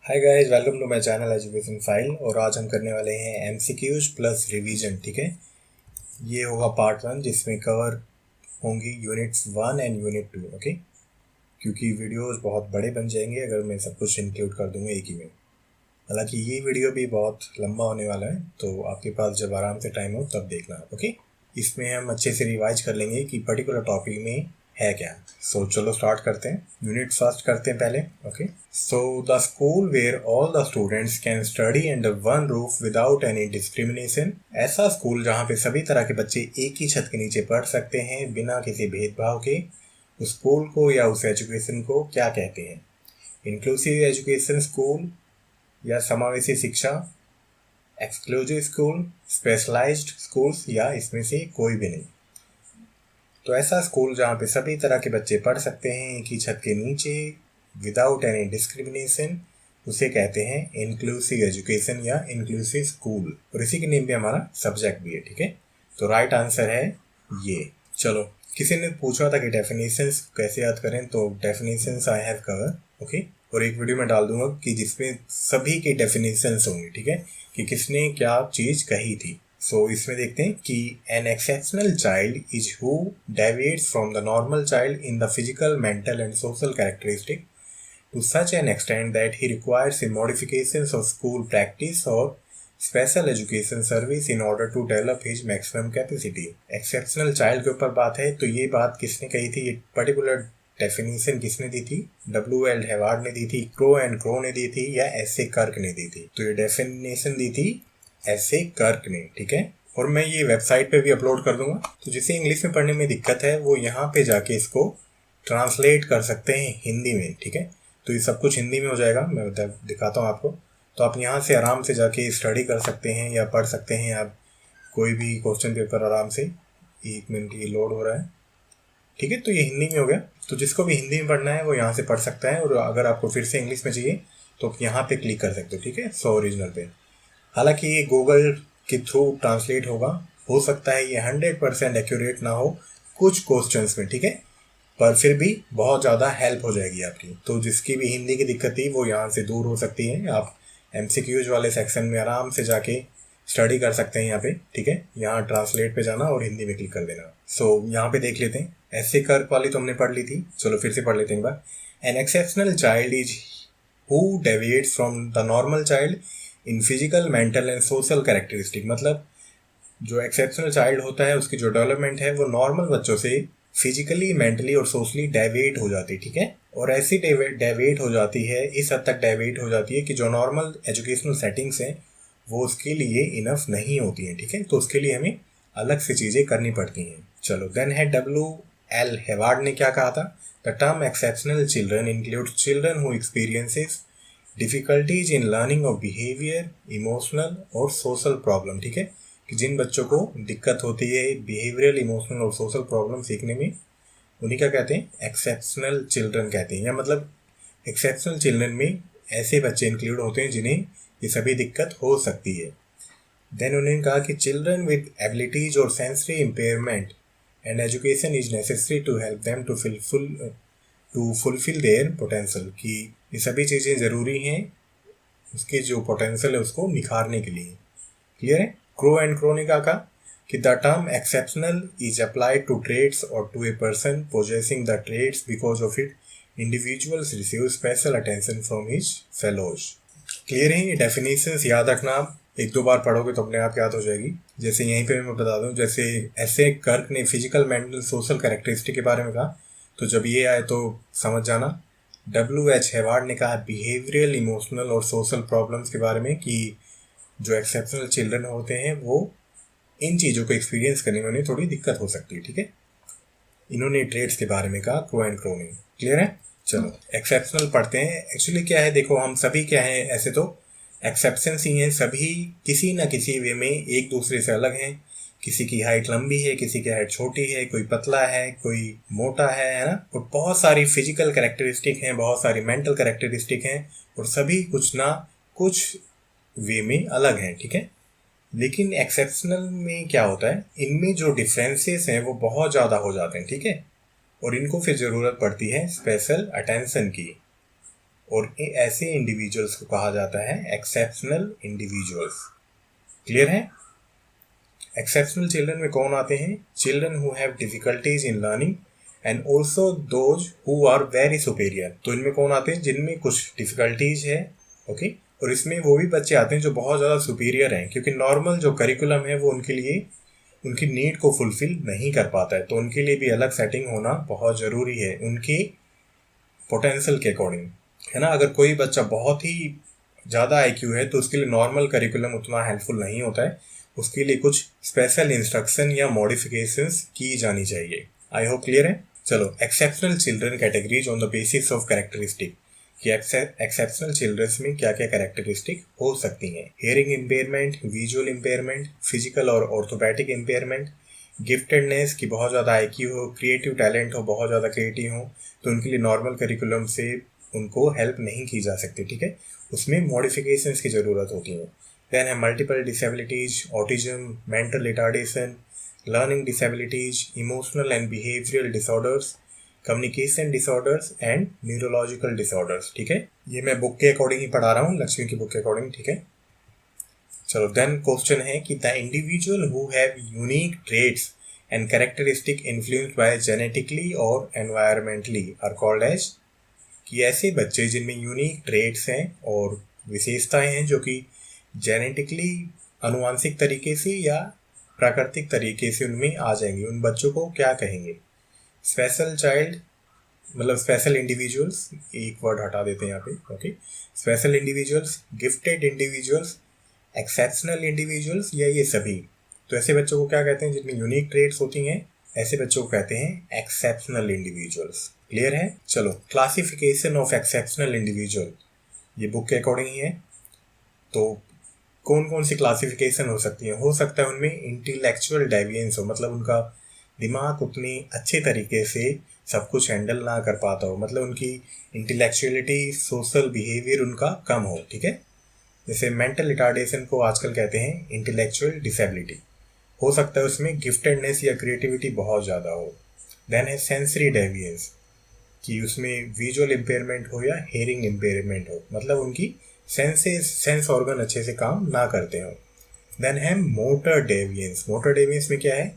Hi guys, welcome to my channel education file. और आज हम करने वाले हैं एमसीक्यूज प्लस रिवीजन। ठीक है, ये होगा पार्ट 1 जिसमें कवर होंगी यूनिट्स 1 एंड यूनिट 2। ओके, क्योंकि वीडियोस बहुत बड़े बन जाएंगे अगर मैं सब कुछ इंक्लूड कर दूंगा एक ही में। हालांकि ये वीडियो भी बहुत लंबा होने वाला है, तो आपके पास जब आराम से टाइम हो तब देखना। ओके, इसमें हम अच्छे से रिवाइज कर लेंगे कि पर्टिकुलर टॉपिक में है क्या। चलो स्टार्ट करते हैं। यूनिट फर्स्ट करते हैं पहले। Okay, so the school where all the students can study under one roof without any discrimination. ऐसा स्कूल जहाँ पे सभी तरह के बच्चे एक ही छत के नीचे पढ़ सकते हैं बिना किसी भेदभाव के, उस स्कूल को या उस एजुकेशन को क्या कहते हैं? इंक्लूसिव एजुकेशन स्कूल या समावेशी शिक्षा, एक्सक्लूसिव स्कूल, स्पेशलाइज्ड स्कूल्स, या इसमें से कोई भी नहीं। तो ऐसा स्कूल जहाँ पे सभी तरह के बच्चे पढ़ सकते हैं एक ही छत के नीचे विदाउट एनी डिस्क्रिमिनेशन, उसे कहते हैं इंक्लूसिव एजुकेशन या इंक्लूसिव स्कूल। और इसी के नेम पे हमारा सब्जेक्ट भी है। ठीक है, तो राइट आंसर है ये। चलो, किसी ने पूछा था कि डेफिनेशंस कैसे याद करें, तो definitions I have cover. Okay, और एक वीडियो में डाल दूंगा कि जिसमें सभी की डेफिनेशंस होंगी। ठीक है, कि किसने क्या चीज कही थी। इसमें देखते हैं कि N exceptional child is who deviates from the normal child in the physical, mental and social characteristic to such an extent that he requires a modifications of school practice or special education service in order to develop his maximum capacity। exceptional child के ऊपर बात है, तो ये बात किसने कही थी, ये पर्टिकुलर डेफिनेशन किसने दी थी? W.L. हेवार्ड ने दी थी, क्रो एंड क्रो ने दी थी, या एस ए कर्क ने दी थी? तो ये डेफिनेशन दी थी एस ए कर्क ने। ठीक है, और मैं ये वेबसाइट पे भी अपलोड कर दूंगा, तो जिसे इंग्लिश में पढ़ने में दिक्कत है वो यहाँ पे जाके इसको ट्रांसलेट कर सकते हैं हिंदी में। ठीक है, तो ये सब कुछ हिंदी में हो जाएगा, मैं दिखाता हूँ आपको। तो आप यहाँ से आराम से जाके स्टडी कर सकते हैं या पढ़ सकते हैं आप कोई भी क्वेश्चन पेपर आराम से। 1 मिनट ये लोड हो रहा है। ठीक है, तो ये हिंदी में हो गया। तो जिसको भी हिंदी में पढ़ना है वो यहाँ से पढ़ सकता है, और अगर आपको फिर से इंग्लिश में चाहिए तो यहाँ पे क्लिक कर सकते हो। ठीक है, ओरिजिनल पे। हालांकि ये गूगल के थ्रू ट्रांसलेट होगा, हो सकता है ये 100% एक्यूरेट ना हो कुछ क्वेश्चंस में। ठीक है, पर फिर भी बहुत ज़्यादा हेल्प हो जाएगी आपकी। तो जिसकी भी हिंदी की दिक्कत थी वो यहाँ से दूर हो सकती है। आप एमसीक्यूज वाले सेक्शन में आराम से जाके स्टडी कर सकते हैं यहाँ पे। ठीक है, यहाँ ट्रांसलेट पे जाना और हिंदी में क्लिक कर देना। यहाँ पे देख लेते हैं। ऐसे कर्क वाली तो हमने पढ़ ली थी, चलो फिर से पढ़ लेते हैं एक बार। An exceptional child is who deviates from the normal child in physical, mental and social characteristic. मतलब जो एक्सेप्शनल चाइल्ड होता है उसकी जो डेवलपमेंट है वो नॉर्मल बच्चों से फिजिकली, मेंटली और सोशली डेविएट हो जाती है। ठीक है, और ऐसी डेविएट हो जाती है, इस हद तक डेविएट हो जाती है कि जो नॉर्मल एजुकेशनल सेटिंग्स हैं वो उसके लिए इनफ नहीं होती हैं। ठीक है, तो उसके लिए हमें अलग से चीज़ें करनी पड़ती हैं। चलो, देन है W.L. हेवार्ड ने क्या कहा था? The term exceptional children include children who experiences difficulties in learning of behaviour, emotional और सोशल प्रॉब्लम। ठीक है, कि जिन बच्चों को दिक्कत होती है बिहेवियरल, इमोशनल और सोशल प्रॉब्लम सीखने में, उन्हीं का कहते हैं एक्सेप्शनल चिल्ड्रन कहते हैं। या मतलब एक्सेप्शनल चिल्ड्रन में ऐसे बच्चे इंक्लूड होते हैं जिन्हें ये सभी दिक्कत हो सकती है। देन उन्होंने कहा कि चिल्ड्रन विद एबिलिटीज और sensory impairment and education is necessary to help them to fulfil their potential. कि ये सभी चीज़ें ज़रूरी हैं उसके जो पोटेंशियल है उसको निखारने के लिए। क्लियर है? क्रो एंड क्रो ने कहा कि the term exceptional is applied to traits और to a person possessing the traits because of it individuals receive special attention from his fellows. Clear है? ये डेफिनेशंस याद रखना, आप 1-2 बार पढ़ोगे तो अपने आप याद हो जाएगी। जैसे यहीं पे मैं बता दूं, जैसे ऐसे कर्क ने फिजिकल, मेंटल, सोशल कैरेक्टरिस्टिक के बारे में कहा, तो जब ये आए तो समझ जाना। W.H. हेवार्ड ने कहा बिहेवियरल, इमोशनल और सोशल प्रॉब्लम्स के बारे में, कि जो एक्सेप्शनल चिल्ड्रन होते हैं वो इन चीज़ों को एक्सपीरियंस करने में उन्हें थोड़ी दिक्कत हो सकती है। ठीक है, इन्होंने ट्रेड्स के बारे में कहा, क्रो एंड क्रो ने। क्लियर है? चलो, एक्सेप्शनल पढ़ते हैं। एक्चुअली क्या है, देखो हम सभी क्या हैं, ऐसे तो एक्सेप्शंस ही हैं। सभी किसी न किसी वे में एक दूसरे से अलग हैं। किसी की हाइट लंबी है, किसी की हाइट छोटी है, कोई पतला है, कोई मोटा है ना। और बहुत सारी फिजिकल कैरेक्टरिस्टिक हैं, बहुत सारी मेंटल कैरेक्टरिस्टिक हैं, और सभी कुछ ना कुछ वे में अलग हैं। ठीक है, लेकिन एक्सेप्शनल में क्या होता है, इनमें जो डिफरेंसेस हैं वो बहुत ज़्यादा हो जाते हैं। ठीक है, और इनको फिर ज़रूरत पड़ती है स्पेशल अटेंशन की। और ऐसे इंडिविजुअल्स को कहा जाता है एक्सेप्शनल इंडिविजुअल्स। क्लियर है? एक्सेप्शनल चिल्ड्रन में कौन आते हैं? Children who have difficulties in learning and also those who are very superior. तो इनमें कौन आते हैं? जिनमें कुछ डिफिकल्टीज है, ओके, और इसमें वो भी बच्चे आते हैं जो बहुत ज़्यादा सुपीरियर हैं, क्योंकि नॉर्मल जो करिकुलम है वो उनके लिए उनकी नीड को फुलफिल नहीं कर पाता है, तो उनके लिए भी अलग सेटिंग होना बहुत ज़रूरी है उनके पोटेंशियल के अकॉर्डिंग, है ना। अगर कोई बच्चा बहुत ही ज़्यादा IQ है तो उसके लिए नॉर्मल करिकुलम उतना हेल्पफुल नहीं होता है, उसके लिए कुछ स्पेशल इंस्ट्रक्शन या मॉडिफिकेशंस की जानी चाहिए। आई होप क्लियर है। चलो, exceptional children categories on the basis of characteristic, कि एक्सेप्शनल चिल्ड्रंस में क्या क्या कैरेक्टरिस्टिक हो सकती हैं। Hearing impairment, visual impairment, physical और ऑर्थोपैडिक इम्पेयरमेंट, गिफ्टेडनेस की बहुत ज़्यादा IQ हो, क्रिएटिव टैलेंट हो, बहुत ज़्यादा क्रिएटिव हो, तो उनके लिए नॉर्मल करिकुलम से उनको हेल्प नहीं की जा सकती, ठीक है, उसमें मॉडिफिकेशंस की ज़रूरत होती है। देन है multiple disabilities, autism, mental retardation, learning disabilities, emotional and behavioural disorders, communication disorders and neurological disorders, ठीक है। ये मैं बुक के अकॉर्डिंग ही पढ़ा रहा हूँ, लक्ष्मी की बुक के अकॉर्डिंग, ठीक है। चलो, देन क्वेश्चन है कि the individual who have unique traits and characteristic influenced by genetically और एनवायरमेंटली आर कॉल्ड एज, कि ऐसे बच्चे जिनमें यूनिक ट्रेट्स हैं और विशेषताएं हैं जो कि जेनेटिकली अनुवांशिक तरीके से या प्राकृतिक तरीके से उनमें आ जाएंगे, उन बच्चों को क्या कहेंगे? स्पेशल चाइल्ड, मतलब स्पेशल इंडिविजुअल्स, एक वर्ड हटा देते हैं यहाँ पे, okay, special individuals, gifted individuals, exceptional individuals, या ये सभी। तो ऐसे बच्चों को क्या कहते हैं? जिनमें यूनिक ट्रेट्स होती हैं, ऐसे बच्चों को कहते हैं एक्सेप्शनल इंडिविजुअल्स। क्लियर है? चलो, क्लासिफिकेशन ऑफ एक्सेप्शनल इंडिविजुअल, ये बुक के अकॉर्डिंग ही है। तो कौन कौन सी क्लासिफिकेशन हो सकती है? हो सकता है उनमें इंटेलेक्चुअल डेविएंस हो, मतलब उनका दिमाग उतनी अच्छे तरीके से सब कुछ हैंडल ना कर पाता हो, मतलब उनकी इंटेलेक्चुअलिटी, सोशल बिहेवियर उनका कम हो, ठीक है। जैसे मेंटल रिटार्डेशन को आजकल कहते हैं इंटेलेक्चुअल डिसेबिलिटी। हो सकता है उसमें गिफ्टेडनेस या क्रिएटिविटी बहुत ज़्यादा हो। देन है सेंसरी डेविएंस, कि उसमें विजुअल इम्पेयरमेंट हो या हेयरिंग इम्पेयरमेंट हो, मतलब उनकी सेंस ऑर्गन अच्छे से काम ना करते हो। देन है मोटर डेविएंस। मोटर डेविएंस में क्या है?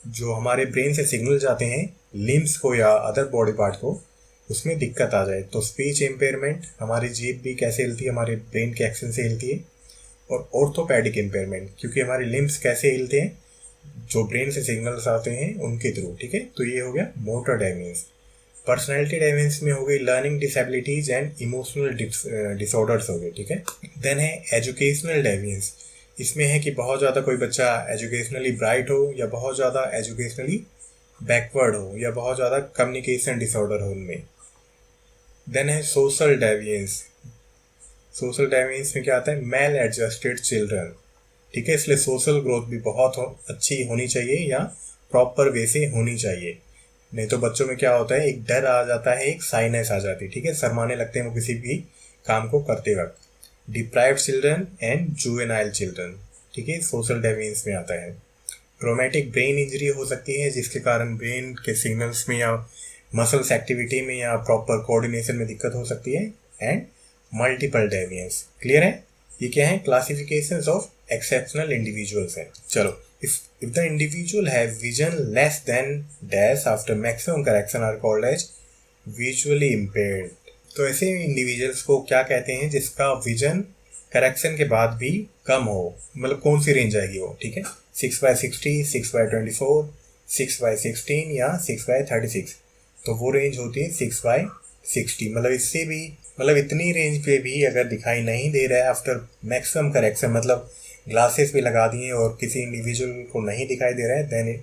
जो हमारे ब्रेन से सिग्नल जाते हैं लिम्स को या अदर बॉडी पार्ट को, उसमें दिक्कत आ जाए। तो स्पीच इम्पेयरमेंट, हमारी जीभ भी कैसे हिलती है? हमारे ब्रेन के एक्शन से हिलती है। और ऑर्थोपैडिक इम्पेयरमेंट, क्योंकि हमारे लिम्स कैसे हिलते हैं? जो ब्रेन से सिग्नल्स आते हैं उनके थ्रू, ठीक है। तो ये हो गया मोटर डेविएंस। पर्सनैलिटी डेविएंस में हो गई learning disabilities and emotional disorders हो गए, ठीक है। देन है एजुकेशनल डेविएंस। इसमें है कि बहुत ज़्यादा कोई बच्चा एजुकेशनली ब्राइट हो या बहुत ज़्यादा एजुकेशनली बैकवर्ड हो या बहुत ज़्यादा कम्युनिकेशन डिसऑर्डर हो उनमें। देन है सोशल डेविएंस। सोशल डेविएंस में क्या आता है? मेल एडजस्टेड चिल्ड्रन, ठीक है। इसलिए सोशल ग्रोथ भी बहुत अच्छी होनी चाहिए या प्रॉपर वे से होनी चाहिए, नहीं तो बच्चों में क्या होता है? एक डर आ जाता है, एक साइनेस आ जाती है, ठीक है, शर्माने लगते हैं वो किसी भी काम को करते वक्त। Deprived children and juvenile children, ठीक है, सोशल डेविएंस में आता है। ट्रोमेटिक ब्रेन इंजरी हो सकती है जिसके कारण ब्रेन के सिग्नल्स में या मसल्स एक्टिविटी में या प्रॉपर कोऑर्डिनेशन में दिक्कत हो सकती है। And multiple डेविएंस। क्लियर है? ये क्या है? क्लासिफिकेशंस ऑफ एक्सेप्शनल इंडिविजुअल्स है। चलो, if the individual have vision less than dash after maximum correction are called as visually impaired। तो ऐसे इंडिविजुअल्स को क्या कहते हैं? जिसका विजन करेक्शन के बाद भी कम हो, मतलब कौन सी रेंज आएगी वो, ठीक है, 6/60, 6/24, 6/16 या 6/36। तो वो रेंज होती है 6/60, मतलब इससे भी, मतलब इतनी रेंज पे भी अगर दिखाई नहीं दे रहा है आफ्टर मैक्सिमम करेक्शन, मतलब ग्लासेस भी लगा दिए और किसी इंडिविजुअल को नहीं दिखाई दे रहा है, then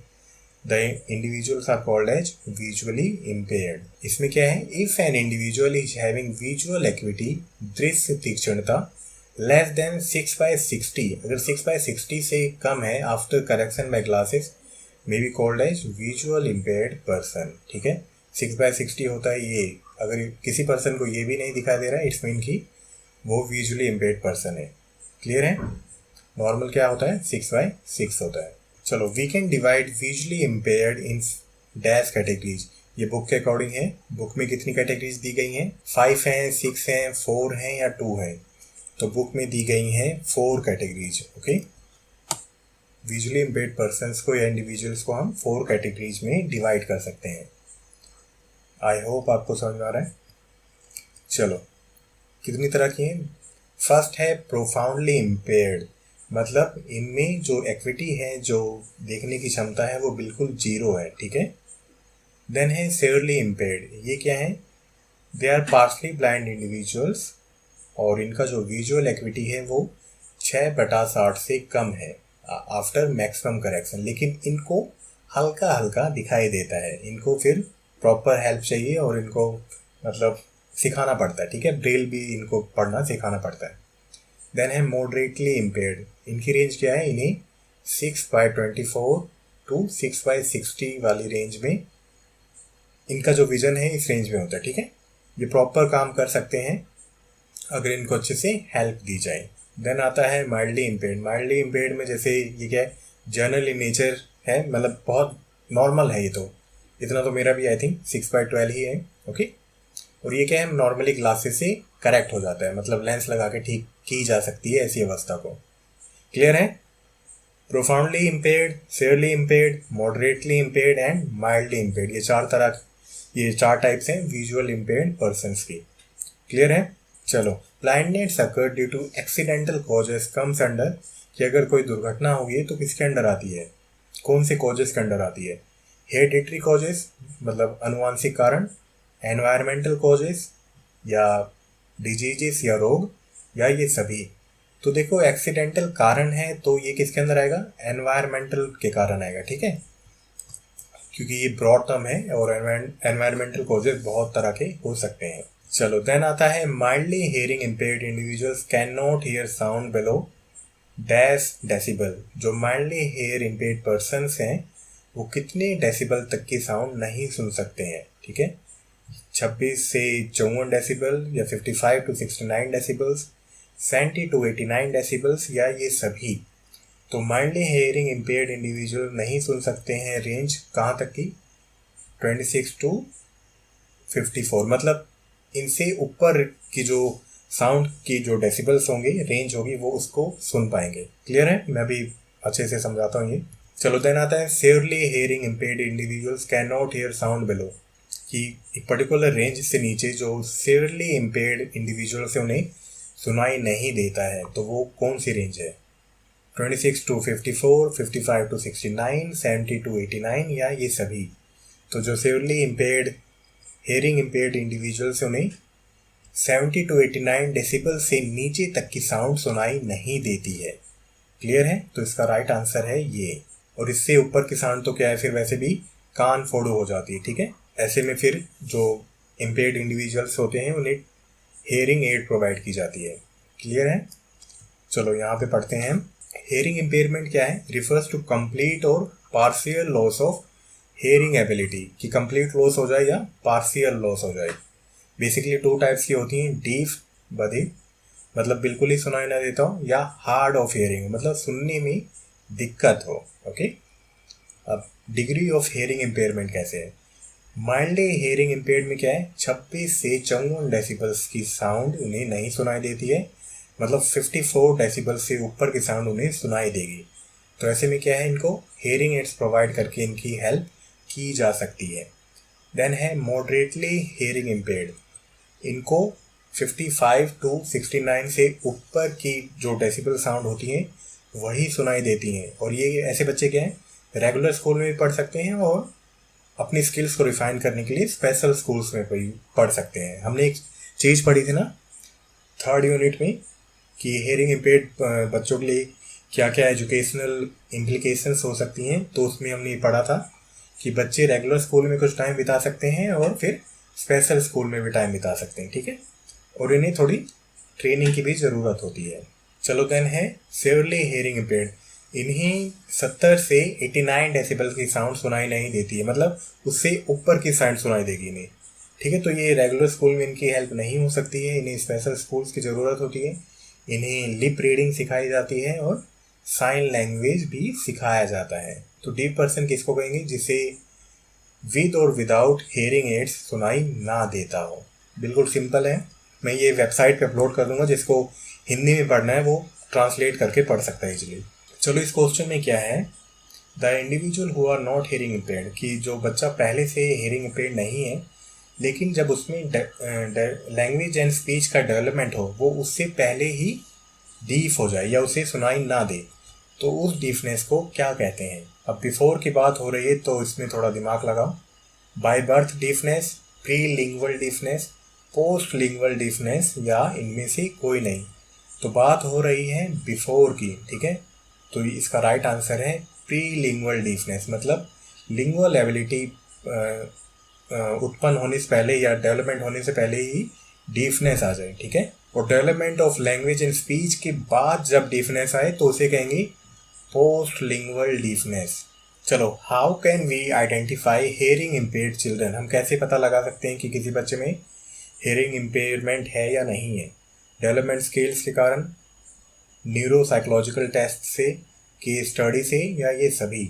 the individuals are called as visually impaired. इसमें क्या है? If an individual is having visual acuity, दृश्य तीक्ष्णता, लेस देन 6/60, अगर 6/60 से कम है after correction by glasses, may be called as visual impaired person, ठीक है। 6/60 होता है ये, अगर किसी पर्सन को ये भी नहीं दिखाई दे रहा है, इट्स मीन कि वो विजुअली इम्पेयर्ड पर्सन है। क्लियर है? नॉर्मल क्या होता है? 6/6 होता है। चलो, we can divide visually impaired in dash categories, ये बुक के अकॉर्डिंग है। बुक में कितनी कैटेगरीज दी गई हैं? 5 हैं, 6 हैं, 4 हैं या 2 हैं? तो बुक में दी गई हैं 4 categories. Okay, visually impaired persons को या इंडिविजुअल्स को हम 4 कैटेगरीज में डिवाइड कर सकते हैं। आई होप आपको समझ में आ रहा है। चलो, कितनी तरह की हैं? फर्स्ट है प्रोफाउंडली इम्पेयर्ड, मतलब इनमें जो एक्विटी है, जो देखने की क्षमता है, वो बिल्कुल जीरो है। ठीक है। देन है सेवरली इम्पेयर्ड, ये क्या है? They are partially blind individuals और इनका जो विजुअल एक्विटी है वो 6/60 से कम है आफ्टर मैक्सिमम करेक्शन, लेकिन इनको हल्का हल्का दिखाई देता है। इनको फिर प्रॉपर हेल्प चाहिए और इनको मतलब सिखाना पड़ता है। ठीक है, ब्रेल भी इनको पढ़ना सिखाना पड़ता है। देन है मॉडरेटली इम्पेयर्ड, इनकी रेंज क्या है? इन्हें 6/24 टू 6/60 वाली रेंज में इनका जो विजन है इस रेंज में होता है। ठीक है, ये प्रॉपर काम कर सकते हैं अगर इनको अच्छे से हेल्प दी जाए। देन आता है माइल्डली इम्पेयर्ड। माइल्डली इम्पेयर्ड में जैसे ये क्या है, जनरल इन नेचर है, मतलब बहुत नॉर्मल है। ये तो इतना तो मेरा भी आई थिंक 6/12 ही है। ओके, और ये क्या है, नॉर्मली ग्लासेस से करेक्ट हो जाता है, मतलब लेंस लगा के ठीक की जा सकती है ऐसी अवस्था को। क्लियर है? Profoundly impaired, severely impaired, moderately impaired and mildly impaired, ये चार टाइप्स हैं विजुअल इम्पेयर्ड पर्सन्स की। क्लियर है? चलो, blindness occur due to accidental causes comes under, कि अगर कोई दुर्घटना हुई है तो किसके अंडर आती है? कौन से कॉजेस के अंडर आती है? हेरिडिटरी कॉजेस, मतलब अनुवांशिक कारण, एनवायरमेंटल कॉजेस या डिजीजेस या रोग, या ये सभी? तो देखो, एक्सीडेंटल कारण है तो ये किसके अंदर आएगा? एनवायरमेंटल के कारण आएगा। ठीक है, क्योंकि ये ब्रॉड टर्म है और एनवायरमेंटल कॉजेस बहुत तरह के हो सकते हैं। चलो, देन आता है mildly hearing impaired individuals can not here sound below dash decibel. जो माइल्डली हियर इम्पेयर्ड पर्सन्स हैं वो कितने डेसिबल तक की साउंड नहीं सुन सकते हैं? ठीक है, 26 से 54 डेसिबल या 55 to 69 डेसिबल्स, 70 to 89 डेसिबल्स, या ये सभी? तो माइल्डली हियरिंग इम्पेयर्ड इंडिविजुअल नहीं सुन सकते हैं रेंज कहाँ तक की? 26 to 54, मतलब इनसे ऊपर की जो साउंड की जो डेसिबल्स होंगे, रेंज होगी, वो उसको सुन पाएंगे। क्लियर है? मैं भी अच्छे से समझाता हूँ ये। चलो, देन आता है severally hearing impaired individuals can not here sound below, कि एक पर्टिकुलर रेंज से नीचे जो सेवरली इम्पेयर्ड इंडिविजुअल से उन्हें सुनाई नहीं देता है, तो वो कौन सी रेंज है? 26 to 54, 55 to 69, 70 to 89, या ये सभी? तो जो severally impaired hearing impaired individual से उन्हें 70 to 89 डेसिबल से नीचे तक की साउंड सुनाई नहीं देती है। क्लियर है? तो इसका राइट आंसर है ये। और इससे ऊपर की साउंड तो क्या है, फिर वैसे भी कान फोड़ो हो जाती है। ठीक है, ऐसे में फिर जो इम्पेयर्ड इंडिविजुअल्स होते हैं उन्हें हियरिंग एड प्रोवाइड की जाती है। क्लियर है? चलो, यहाँ पे पढ़ते हैं हम। हियरिंग इम्पेयरमेंट क्या है? रिफर्स टू कंप्लीट और partial loss of hearing ability, कि कंप्लीट लॉस हो जाए या पार्शियल लॉस हो जाए। बेसिकली 2 टाइप्स की होती हैं, डीफ बधिर, मतलब बिल्कुल ही सुनाई ना देता हो, या हार्ड ऑफ हियरिंग, मतलब सुनने में दिक्कत हो। ओके, अब डिग्री ऑफ हियरिंग इम्पेयरमेंट कैसे है? माइल्डली हियरिंग इम्पेयर्ड में क्या है, 26 से 54 डेसिबल्स की साउंड उन्हें नहीं सुनाई देती है, मतलब 54 डेसिबल से ऊपर की साउंड उन्हें सुनाई देगी। तो ऐसे में क्या है, इनको हियरिंग एड्स प्रोवाइड करके इनकी हेल्प की जा सकती है। देन है मॉडरेटली हियरिंग इम्पेयर्ड, इनको 55 to 69 से ऊपर की जो डेसिबल साउंड होती हैं वही सुनाई देती हैं। और ये ऐसे बच्चे क्या हैं, रेगुलर स्कूल में भी पढ़ सकते हैं और अपनी स्किल्स को रिफाइन करने के लिए स्पेशल स्कूल्स में भी पढ़ सकते हैं। हमने एक चीज़ पढ़ी थी ना 3rd यूनिट में, कि हियरिंग इम्पेयर्ड बच्चों के लिए क्या क्या एजुकेशनल इम्प्लीकेशंस हो सकती हैं। तो उसमें हमने पढ़ा था कि बच्चे रेगुलर स्कूल में कुछ टाइम बिता सकते हैं और फिर स्पेशल स्कूल में भी टाइम बिता सकते हैं। ठीक है, और इन्हें थोड़ी ट्रेनिंग की भी ज़रूरत होती है। चलो, देन है सेवरली हियरिंग इम्पेयर्ड, इन्हें 70 से 89 डेसिबल की साउंड सुनाई नहीं देती है, मतलब उससे ऊपर की साउंड सुनाई देगी इन्हें। ठीक है, तो ये रेगुलर स्कूल में इनकी हेल्प नहीं हो सकती है, इन्हें स्पेशल स्कूल्स की ज़रूरत होती है। इन्हें लिप रीडिंग सिखाई जाती है और साइन लैंग्वेज भी सिखाया जाता है। तो डीफ पर्सन किसको कहेंगे? जिसे विद और विदाउट हेयरिंग एड्स सुनाई ना देता हो। बिल्कुल सिंपल है, मैं ये वेबसाइट पे अपलोड कर दूंगा, जिसको हिंदी में पढ़ना है वो ट्रांसलेट करके पढ़ सकता है इजीली। चलो इस क्वेश्चन में क्या है, the individual who are not hearing impaired, कि जो बच्चा पहले से हेयरिंग इम्पेयर्ड नहीं है लेकिन जब उसमें लैंग्वेज एंड स्पीच का डेवलपमेंट हो वो उससे पहले ही डीफ हो जाए या उसे सुनाई ना दे, तो उस डीफनेस को क्या कहते हैं। अब बिफोर की बात हो रही है तो इसमें थोड़ा दिमाग लगाओ। By birth deafness, pre lingual deafness, post lingual deafness, या इनमें से कोई नहीं। तो बात हो रही है बिफोर की, ठीक है। तो इसका राइट आंसर है प्री लिंगुअल डीफनेस, मतलब लिंगुअल एबिलिटी उत्पन्न होने से पहले या डेवलपमेंट होने से पहले ही डीफनेस आ जाए, ठीक है। और development of language and speech के बाद जब डीफनेस आए तो उसे कहेंगे पोस्ट लिंगुअल डीफनेस। चलो, how can we identify hearing impaired children, हम कैसे पता लगा सकते हैं कि किसी बच्चे में हेयरिंग इम्पेयरमेंट है या नहीं है। डेवलपमेंट स्किल्स के कारण, न्यूरो साइकोलॉजिकल टेस्ट से, केस स्टडी से, या ये सभी।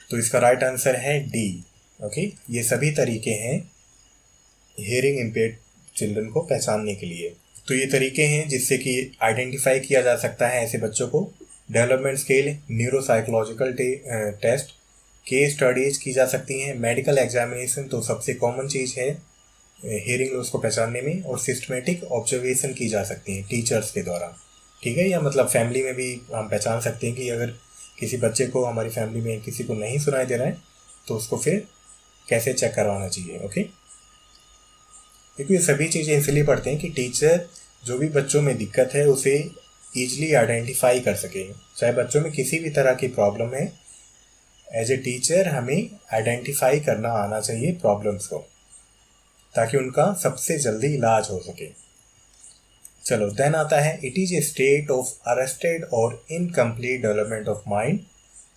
तो इसका राइट आंसर है डी। ओके, ये सभी तरीके हैं हेयरिंग इम्पेयर्ड चिल्ड्रन को पहचानने के लिए। तो ये तरीके हैं जिससे कि आइडेंटिफाई किया जा सकता है ऐसे बच्चों को। Development scale, neuropsychological test, case studies की जा सकती हैं, मेडिकल एग्जामिनेशन तो सबसे कॉमन चीज़ है हेयरिंग लॉस को पहचानने में, और सिस्टमेटिक ऑब्जर्वेशन की जा सकती हैं टीचर्स के द्वारा, ठीक है। या मतलब फैमिली में भी हम पहचान सकते हैं कि अगर किसी बच्चे को हमारी फैमिली में किसी को नहीं सुनाई दे रहा है तो उसको फिर कैसे चेक करवाना चाहिए। ओके, देखिए ये सभी चीज़ें इसलिए पढ़ते हैं कि टीचर जो भी बच्चों में दिक्कत है उसे ईजिली आइडेंटिफाई कर सके। चाहे बच्चों में किसी भी तरह की प्रॉब्लम है, एज ए टीचर हमें आइडेंटिफाई करना आना चाहिए प्रॉब्लम्स को, ताकि उनका सबसे जल्दी इलाज हो सके। चलो, देन आता है it is a state of arrested और incomplete development of mind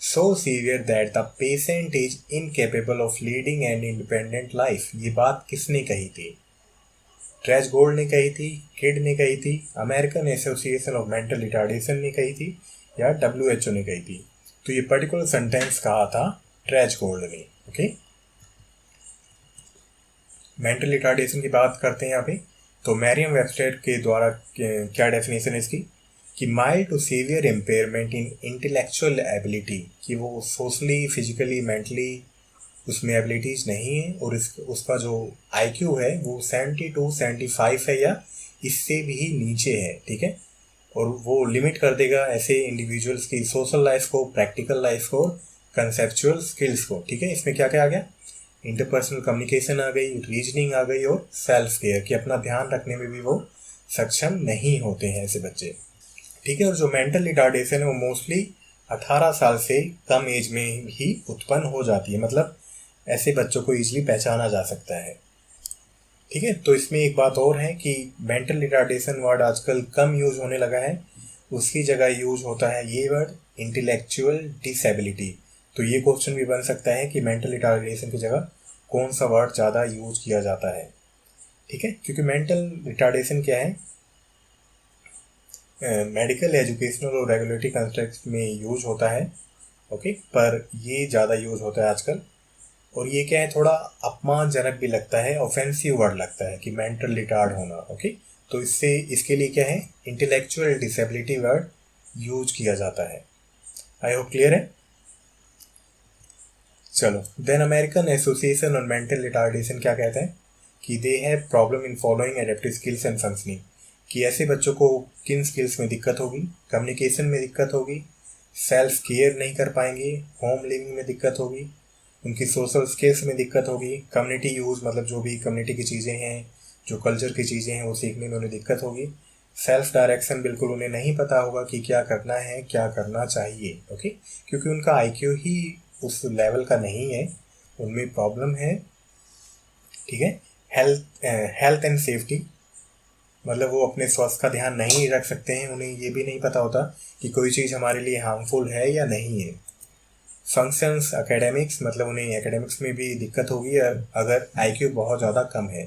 so severe that the patient is incapable of leading an independent life. ये बात किसने कही थी? ट्रेज गोल्ड ने कही थी, किड ने कही थी, American association of mental retardation ने कही थी, या WHO ने कही थी। तो ये पर्टिकुलर सेंटेंस कहा था ट्रेज गोल्ड ने। ओके, मेंटल रिटार्डेशन की बात करते हैं यहाँ पे। तो मैरियम वेबस्टर के द्वारा क्या डेफिनेशन है इसकी, कि mild to severe impairment in intellectual ability, कि वो सोशली, फिजिकली, मेंटली उसमें एबिलिटीज नहीं है, और उसका जो IQ है वो 70 to 75 है या इससे भी नीचे है, ठीक है। और वो लिमिट कर देगा ऐसे इंडिविजुअल्स की सोशल लाइफ को, प्रैक्टिकल लाइफ को, कंसेप्चुअल स्किल्स को, ठीक है। इसमें क्या क्या आ गया, इंटरपर्सनल कम्युनिकेशन आ गई, रीजनिंग आ गई, और सेल्फ केयर, कि अपना ध्यान रखने में भी वो सक्षम नहीं होते हैं ऐसे बच्चे, ठीक है। और जो मेंटल रिटार्डेशन है वो मोस्टली 18 साल से कम एज में ही उत्पन्न हो जाती है, मतलब ऐसे बच्चों को इजीली पहचाना जा सकता है, ठीक है। तो इसमें एक बात और है कि मेंटल रिटार्डेशन वर्ड आजकल कम यूज होने लगा है, उसकी जगह यूज होता है ये वर्ड इंटेलेक्चुअल डिसेबिलिटी। तो ये क्वेश्चन भी बन सकता है कि मेंटल रिटार्डेशन की जगह कौन सा वर्ड ज़्यादा यूज किया जाता है, ठीक है। क्योंकि मेंटल रिटार्डेशन क्या है, मेडिकल, एजुकेशनल और रेगुलेटरी कंटेक्स्ट में यूज होता है, ओके, पर ये ज़्यादा यूज होता है आजकल। और ये क्या है, थोड़ा अपमानजनक भी लगता है, ऑफेंसिव वर्ड लगता है कि मेंटल रिटार्ड होना, ओके। तो इससे इसके लिए क्या है, इंटेलेक्चुअल डिसेबिलिटी वर्ड यूज किया जाता है। आई होप क्लियर है। चलो, then American association on mental retardation क्या कहते हैं, कि they have problem in following adaptive skills and functioning, कि ऐसे बच्चों को किन स्किल्स में दिक्कत होगी, कम्युनिकेशन में दिक्कत होगी, सेल्फ केयर नहीं कर पाएंगे, होम लिविंग में दिक्कत होगी, उनकी सोशल स्किल्स में दिक्कत होगी, कम्युनिटी यूज़ मतलब जो भी कम्युनिटी की चीज़ें हैं, जो कल्चर की चीज़ें हैं वो सीखने में उन्हें दिक्कत होगी, सेल्फ डायरेक्शन बिल्कुल उन्हें नहीं पता होगा कि क्या करना है, क्या करना चाहिए, ओके, क्योंकि उनका IQ ही उस लेवल का नहीं है, उनमें प्रॉब्लम है, ठीक है। हेल्थ एंड सेफ्टी, मतलब वो अपने स्वास्थ्य का ध्यान नहीं रख सकते हैं, उन्हें ये भी नहीं पता होता कि कोई चीज़ हमारे लिए हार्मफुल है या नहीं है। फंक्शंस एकेडमिक्स, मतलब उन्हें एकेडमिक्स में भी दिक्कत होगी अगर IQ बहुत ज़्यादा कम है।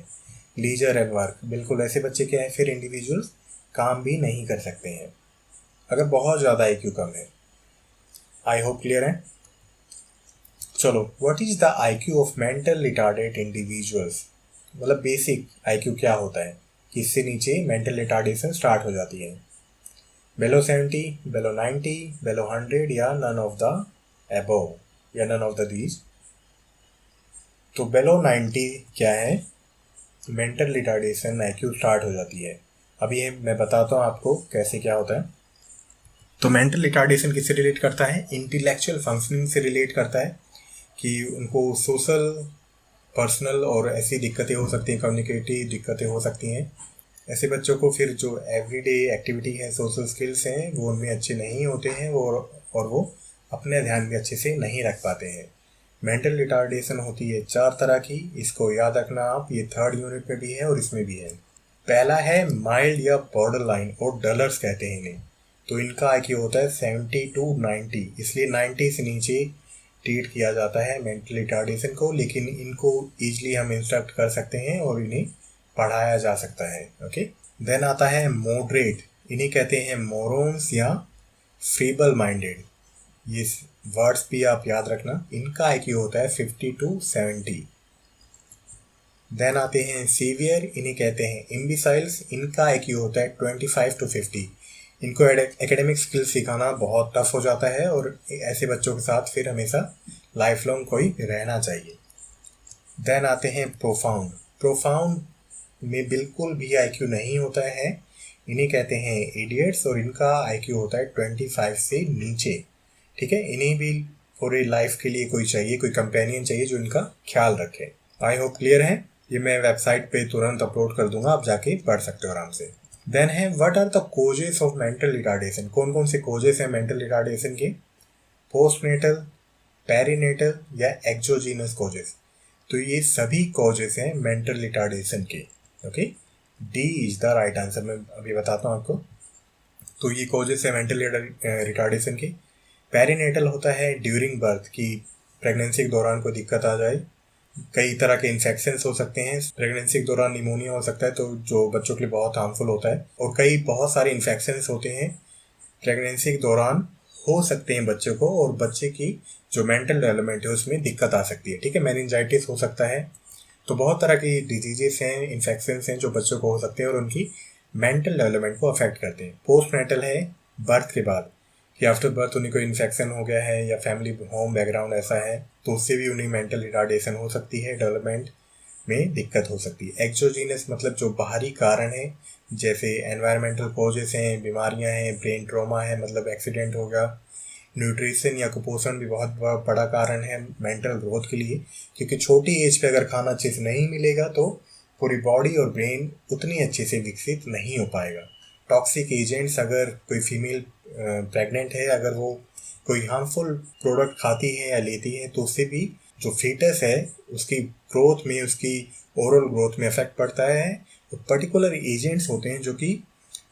लीजर एंड वर्क, बिल्कुल ऐसे बच्चे क्या है, फिर इंडिविजुअल्स काम भी नहीं कर सकते हैं अगर बहुत ज़्यादा IQ कम है। आई होप क्लियर है। चलो, what is the IQ of mental retarded individuals, मतलब बेसिक आईक्यू क्या होता है कि इससे नीचे मेंटल रिटार्डेशन स्टार्ट हो जाती है। बेलो 70, बेलो 90, बेलो 100 या नन ऑफ द अबव या नन ऑफ द दीज। तो बेलो 90 क्या है, मेंटल रिटार्डेशन आईक्यू स्टार्ट हो जाती है। अभी ये मैं बताता हूँ आपको कैसे क्या होता है। तो मेंटल रिटार्डेशन किससे रिलेट करता है, इंटेलेक्चुअल फंक्शनिंग से रिलेट करता है कि उनको सोशल, पर्सनल और ऐसी दिक्कतें हो सकती हैं, कम्युनिकेटिव दिक्कतें हो सकती हैं। ऐसे बच्चों को फिर जो एवरीडे एक्टिविटी है, सोशल स्किल्स हैं, वो उनमें अच्छे नहीं होते हैं और वो अपने ध्यान भी अच्छे से नहीं रख पाते हैं। मेंटल रिटार्डेशन होती है 4 तरह की, इसको याद रखना आप, ये 3rd यूनिट में भी है और इसमें भी है। पहला है माइल्ड या बॉर्डर लाइन और डलर्स कहते हैं इन्हें। तो इनका आईक्यू होता है 70 to 90, इसलिए 90 से नीचे ट्रीट किया जाता है मेंटल रिटार्डेशन को, लेकिन इनको ईजिली हम इंस्ट्रक्ट कर सकते हैं और इन्हें पढ़ाया जा सकता है। ओके, देन आता है मॉडरेट, इन्हें कहते हैं मोरॉन्स या फेबल माइंडेड। ये वर्ड्स भी आप याद रखना। इनका आईक्यू होता है 50 to 70। देन आते हैं सीवियर, इन्हें कहते हैं इम्बिसाइल्स, इनका आईक्यू होता है 25 to 50। इनको एकेडमिक स्किल सिखाना बहुत टफ हो जाता है और ऐसे बच्चों के साथ फिर हमेशा लाइफ लॉन्ग कोई रहना चाहिए। देन आते हैं प्रोफाउंड, प्रोफाउंड में बिल्कुल भी आईक्यू नहीं होता है, इन्हें कहते हैं इडियट्स और इनका आईक्यू होता है 25 से नीचे। ठीक है, इन्हें भी पूरी लाइफ के लिए कोई चाहिए, कोई कंपेनियन चाहिए जो इनका ख्याल रखे। आई होप क्लियर है। ये मैं वेबसाइट पे तुरंत अपलोड कर दूंगा, आप जाके पढ़ सकते हो आराम से। देन है what are the causes of mental retardation, कौन कौन से कोजेस हैं मेंटल रिटार्डेशन के, पोस्टनेटल, पेरीनेटल या एक्सोजीनस कोजेस। तो ये सभी कोजेस हैं मेंटल रिटार्डेशन के। Okay, D is the right answer, मैं अभी बताता हूँ आपको। तो ये कोजेस है मेंटल रिटार्डेशन के। पेरीनेटल होता है ड्यूरिंग बर्थ, की प्रेगनेंसी के दौरान कोई दिक्कत आ जाए, कई तरह के इन्फेक्शंस हो सकते हैं प्रेगनेंसी के दौरान, निमोनिया हो सकता है तो जो बच्चों के लिए बहुत हार्मफुल होता है, और कई बहुत सारे इन्फेक्शंस होते हैं प्रेगनेंसी के दौरान हो सकते हैं बच्चों को, और बच्चे की जो मेंटल डेवलपमेंट है उसमें दिक्कत आ सकती है। ठीक है, मेनिंजाइटिस हो सकता है। तो बहुत तरह की डिजीजेस हैं, इन्फेक्शंस हैं जो बच्चों को हो सकते हैं और उनकी मेंटल डेवलपमेंट को अफेक्ट करते हैं। पोस्टनेटल है बर्थ के बाद, कि आफ्टर बर्थ उन्हें कोई इन्फेक्शन हो गया है या फैमिली होम बैकग्राउंड ऐसा है तो उससे भी उन्हें मेंटल रिटार्डेशन हो सकती है, डेवलपमेंट में दिक्कत हो सकती है। एक्सोजीनस मतलब जो बाहरी कारण है, जैसे एनवायरमेंटल कॉजेस हैं, बीमारियां हैं, ब्रेन ट्रॉमा है मतलब एक्सीडेंट हो गया, न्यूट्रिशन या कुपोषण भी बहुत बड़ा कारण है मेंटल ग्रोथ के लिए, क्योंकि छोटी एज पे अगर खाना अच्छे से नहीं मिलेगा तो पूरी बॉडी और ब्रेन उतनी अच्छे से विकसित नहीं हो पाएगा। टॉक्सिक एजेंट्स, अगर कोई फीमेल प्रेग्नेंट है, अगर वो कोई हार्मफुल प्रोडक्ट खाती है या लेती है तो उससे भी जो फीटस है उसकी ग्रोथ में, उसकी ओवरऑल ग्रोथ में इफेक्ट पड़ता है। तो पर्टिकुलर एजेंट्स होते हैं जो कि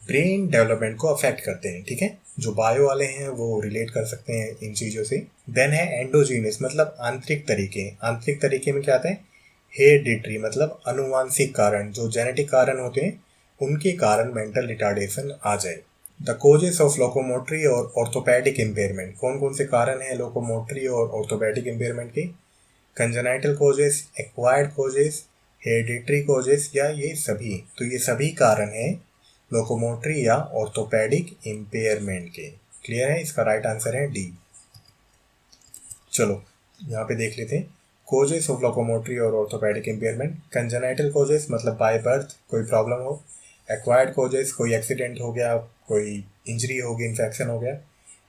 ब्रेन डेवलपमेंट को अफेक्ट करते हैं। ठीक है, जो बायो वाले हैं वो रिलेट कर सकते हैं इन चीज़ों से। देन है एंडोजीनस मतलब आंतरिक तरीके। आंतरिक तरीके में क्या आता है, हेरिडिटरी मतलब अनुवांशिक कारण, जो जेनेटिक कारण होते हैं उनके कारण मेंटल रिटार्डेशन आ जाए। द कोजेस ऑफ लोकोमोटरी और ऑर्थोपेडिक इम्पेयरमेंट, कौन कौन से कारण हैं लोकोमोटरी और ऑर्थोपेडिक इम्पेयरमेंट के, congenital causes, acquired causes, hereditary causes या ये सभी। तो ये सभी कारण हैं लोकोमोटरी या ऑर्थोपेडिक इम्पेयरमेंट के। क्लियर है, इसका राइट आंसर है डी। चलो यहाँ पे देख लेते हैं कोजेस ऑफ लोकोमोटरी और ऑर्थोपेडिक इम्पेयरमेंट। कंजेनाइटल कोजेस मतलब बाय बर्थ कोई प्रॉब्लम हो, एक्वायर्ड कोजेस कोई एक्सीडेंट हो गया, कोई इंजरी हो गई, इन्फेक्शन हो गया।